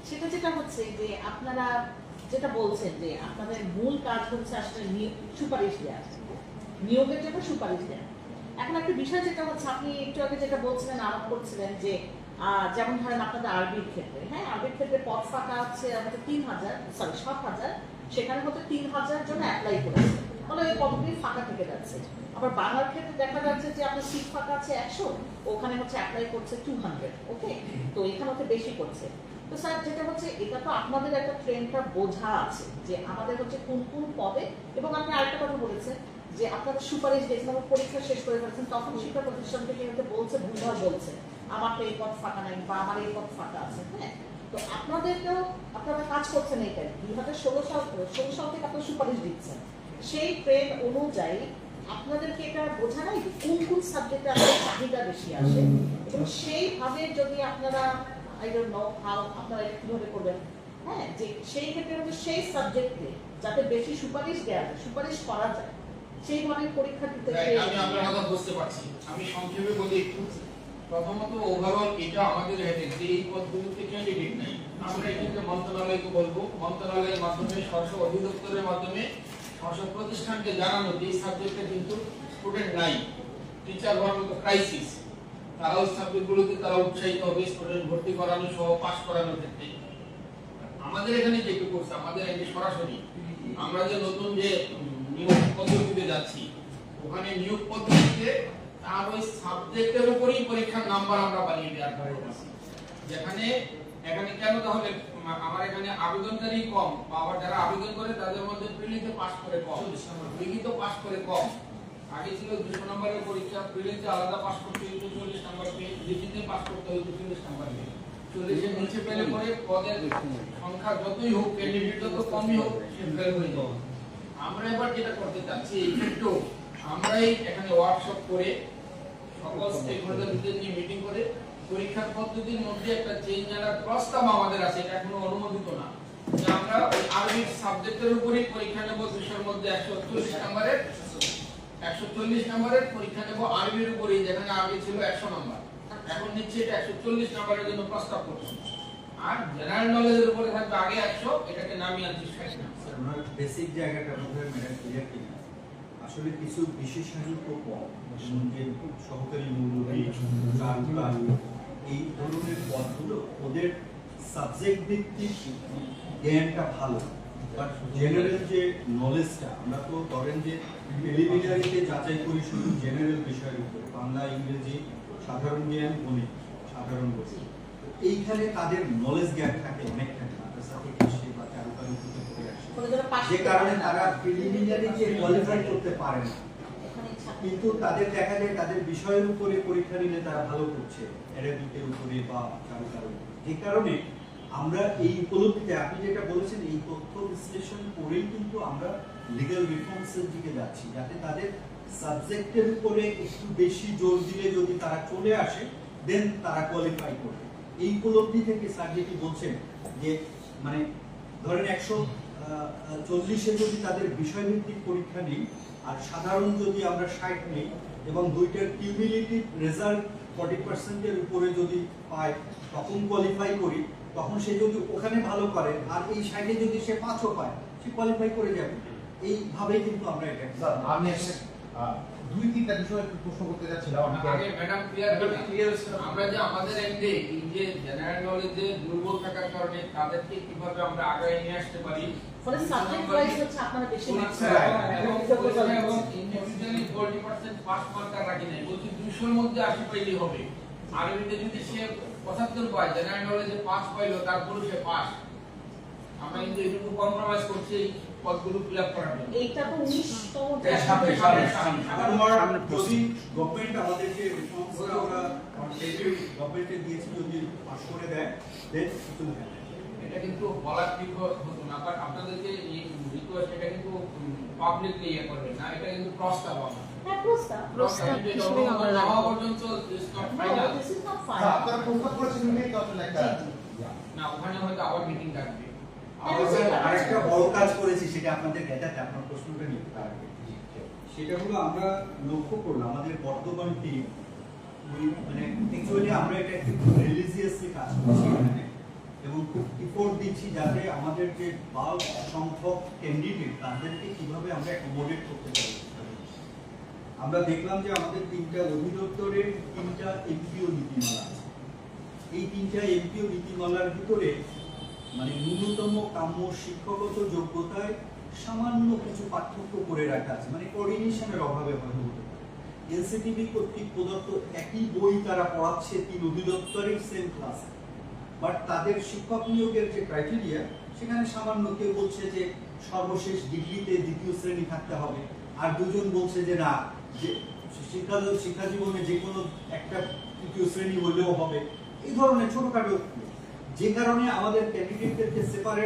সেটা যেটা হচ্ছে যে আপনারা যেটা বলছেন যে আপনাদের মূল কাজ হচ্ছে আসলে সুপারিশ দেওয়া, নিয়োগের জন্য সুপারিশ দেওয়া। এখন একটা বিষয় যেটা হচ্ছে, আপনি একটু আগে যেটা বলছিলেন, আলাপ করছিলেন যে যেমন ধরেন আপনাদের আরবির ক্ষেত্রে, হ্যাঁ আরবির ক্ষেত্রে পদ ফাঁকা আছে আমাদের 7,000, সেখানে হয়তো 3,000 জন অ্যাপ্লাই করেছে, তাহলে ওই পদগুলি ফাঁকা থেকে যাচ্ছে। আবার বাংলার ক্ষেত্রে দেখা যাচ্ছে যে আপনার সিট ফাঁকা আছে 100, ওখানে হচ্ছে অ্যাপ্লাই করছে 200। ওকে, তো এখানে হচ্ছে বেশি করছে। তো স্যার যেটা হচ্ছে এটা তো আপনাদের একটা ট্রেন্ডটা বোঝা আছে যে আমাদের হচ্ছে কোন কোন পদে, এবং আপনি আরেকটা কথা বলেছেন যে আপনাদের সুপারিশ দিয়েছেন এবং পরীক্ষা শেষ করে ফেলেছেন, তখন শিক্ষা প্রতিষ্ঠান থেকে হয়তো বলছে ভুলভাল বলছে আমার তো এই পদ ফাঁকা নাই বা আমার এই পদ ফাঁকা আছে। হ্যাঁ, তো আপনাদেরকেও আপনারা কাজ করছেন এইটাই 2016 সাল থেকে আপনারা সুপারিশ দিচ্ছেন, সেই ট্রেন্ড অনুযায়ী আপনাদেরকে এটা বোঝা নাই যে কোন কোন সাবজেক্টে আপনাদের চাহিদা বেশি আসে, এবং সেইভাবে যদি আপনারা আই ডোন্ট নো হাউ আপনারা এটা কিভাবে করবেন। হ্যাঁ, যে সেই ক্ষেত্রে হচ্ছে সেই সাবজেক্টে যাতে বেশি সুপারিশ দেওয়া যায়, সুপারিশ করা যায়, সেইভাবে পরীক্ষা দিতে আমি আপনার কথা বুঝতে পারছি। আমি সংক্ষেপে বলি একটু। প্রথমত ওভারঅল এটা আমাদের হেডেক যে এই পদগুলোতে ক্যান্ডিডেট নাই। আমরা এক্ষেত্রে মন্ত্রণালয়কে বলবো, মন্ত্রণালয়ের মাধ্যমে স্ব অধিদপ্তরের মাধ্যমে স্ব প্রতিষ্ঠানকে জানানো যে এই সাবজেক্টে কিন্তু স্টুডেন্ট নাই, টিচার হওয়ার মতো ক্রাইসিস, তারা ওই সাবজেক্টগুলোতে তারা উৎসাহিত হবে স্টুডেন্ট ভর্তি করানো সহ পাস করানোর ক্ষেত্রে। আমাদের এখানে যেটুকু করছে আমাদের এই সরাসরি আমরা যে নতুন যে নিয়োগ পদ্ধতিতে যাচ্ছি, ওখানে নিয়োগ পদ্ধতিতে তার ওই সাবজেক্টের উপরই পরীক্ষার নাম্বার আমরা বানিয়ে দেওয়ার করতেছি। যেখানে এখানে কেন তাহলে আমার এখানে আবেদনকারী কম, বা আবার যারা আবেদন করে তাদের মধ্যে প্রিলিতে পাস করে কম, লিখিত পাস করে কম। আগে ছিল 200 নম্বরের পরীক্ষা, প্রিলিতে আলাদা পাস করতে হতো 40 নম্বর পেয়ে, লিখিতে পাস করতে হতো 40 নম্বর পেয়ে। 40 এর নিচে পেলে পরে পদের সংখ্যা যতই হোক, ক্যান্ডিডেট যত কমই হোক, সে ফেল হয়ে যাবে। আমরা এবার যেটা করতে চাচ্ছি এই ক্ষেত্রেও আমরাই এখানে ওয়ার্কশপ করে সকল স্টেকহোল্ডারদের নিয়ে মিটিং করে পরীক্ষার পদ্ধতির মধ্যে একটা চেঞ্জ আনার প্রস্তাব আমাদের আছে, এটা এখনো অনুমোদিত না, যে আমরা ওই আরবির সাবজেক্টের উপরই পরীক্ষা নেব 200 এর মধ্যে 140 নম্বরের পরীক্ষা নেব আরবির উপরই, যেখানে আগে ছিল 100 নম্বর, এখন নিচ্ছে এটা 140 নম্বরের জন্য প্রস্তাব করছি। আর জেনারেল নলেজের উপরে থাকবে আগে 100, এটাকে নামিয়ে আনছি 60 নম্বর। ওনার বেসিক জায়গাটা বোধহয় ম্যাডাম ক্লিয়ার কিনা। আসলে কিছু বিশেষায়িত পদ, যে সহকারী মৌলভী, এই ধরনের পদগুলো ওদের সাবজেক্ট ভিত্তিক জ্ঞানটা ভালো, বাট জেনারেল যে নলেজটা আমরা তো ধরেন যে প্রিলিমিনারিতে যাচাই করি শুধু জেনারেল বিষয়ের উপরে, বাংলা, ইংরেজি, সাধারণ জ্ঞান, গণিত, সাধারণ বই। এইখানে তাদের নলেজ জ্ঞান থাকে অনেকখানি, মাদ্রাসা থেকে আসে বা চারুকালী থেকে পড়ে আসে, যে কারণে তারা প্রিলিমিনারিতে কোয়ালিফাই করতে পারে না। কিন্তু তাদের দেখা যায় তাদের বিষয়ের উপরে পরীক্ষা নিলে তারা ভালো করছে, অ্যারাবিকের উপরে বা চারুকালীর উপরে। এই কারণে আমরা এই উপলব্ধিতে আপনি যেটা বলেছেন এই তথ্য বিশ্লেষণ করেই কিন্তু আমরা লিগ্যাল রিফর্মসের দিকে যাচ্ছি, যাতে তাদের সাবজেক্টের উপরে একটু বেশি জোর দিলে যদি তারা চলে আসে দেন তারা কোয়ালিফাই করবে। এই উপলব্ধি থেকে স্যার যেটি বলছেন যে মানে ধরেন 140-এ যদি তাদের বিষয়ভিত্তিক পরীক্ষা নেই আর সাধারণ যদি আমরা 60 নেই এবং দুইটার কিউমুলেটিভ রেজাল্ট 40% উপরে যদি পায় তখন কোয়ালিফাই করি, তখন সে যদি ওখানে ভালো করে আর এই 60-এ যদি সে 5ও পায় সে কোয়ালিফাই করে যাবে। এইভাবেই কিন্তু আমরা এটা আমি দুই তিনটা বিষয় একটু প্রশ্ন করতে যাচ্ছিলাম। আগে ম্যাডাম ক্লিয়ার আমরা যে আমাদের এমডি এই যে জেনারেল নলেজে দুর্বল থাকার কারণে তাদেরকে কিভাবে আমরা আগায় নিয়ে আসতে পারি, ফলে সাবজেক্ট ওয়াইজ হচ্ছে আপনারা বেশি মার্কস এবং ইন্ডিভিজুয়ালি 40% পাস মার্কার রাখি নাই, বলছি 200 এর মধ্যে 80 পাইলেই হবে। আরবিতে যদি সে 75 পায়, জেনারেল নলেজে 5 পাইলো, তারপরে সে পাস। আমরা কিন্তু একটু কম্প্রোমাইজ করছি পদগুলো ফিল আপ করার জন্য। এইটা তো 19তম যদি গভর্নমেন্ট আমাদেরকে রিফর্মসটা আমরা গভর্নমেন্টে দিয়েছি যদি পাস করে দেয় দেন কিছু এটা কিন্তু বলার ঠিক হতো না, বাট আপনাদেরকে এই রিকোয়েস্ট এটা কিন্তু পাবলিকলি ইয়ে করবেন না, এটা কিন্তু প্রস্তাব আমরা। হ্যাঁ, প্রস্তাব হিসেবে আমরা রাখবো পর্যন্ত is not final. This is not final. আপনারা প্রস্তাব করেছেন এই তো আসলে একটা না, ওখানে হয়তো আবার মিটিং ডাকবে। আরেকটা বড় কাজ করেছি সেটা আপনাদের জ্ঞাতাতে আপনার প্রশ্নটা নিতে পারবে, সেটা হলো আমরা লক্ষ্য করলাম আমাদের বর্তমান টিম মানে অ্যাকচুয়ালি আমরা এটা একটু রিলিজিয়াসলি কাজ করছি এখানে এবং খুব এফোর্ট দিচ্ছি যাতে আমাদের যে বাল্ক সংখ্যক ক্যান্ডিডেট তাদেরকে কিভাবে আমরা অ্যাকোমোডেট করতে পারি। আমরা দেখলাম যে আমাদের 3টা অধিদপ্তরের 3টা এমপিও নীতিমালা আছে। এই 3টা এমপিও নীতিমালার ভিতরে মানে ন্যূনতম কাম্য শিক্ষাগত যোগ্যতায় সামান্য কিছু পার্থক্য করে রাখা আছে, মানে কোঅর্ডিনেশনের অভাবে হয়তো হতে পারে। এনসিটিভি কর্তৃক প্রদত্ত একই বই তারা পড়াচ্ছে 3 অধিদপ্তরের সেম ক্লাসে, বাট তাদের শিক্ষক নিয়োগের যে ক্রাইটেরিয়া সেখানে সামান্য কেউ বলছে যে সর্বশেষ ডিগ্রিতে দ্বিতীয় শ্রেণী থাকতে হবে, আর দুজন বলছে যে না, যে শিক্ষা জীবনে যে কোনো একটা তৃতীয় শ্রেণী হলেও হবে। এই ধরনের ছোটখাটো, যে কারণে আমাদের ক্যান্ডিডেটদেরকে সেপারেট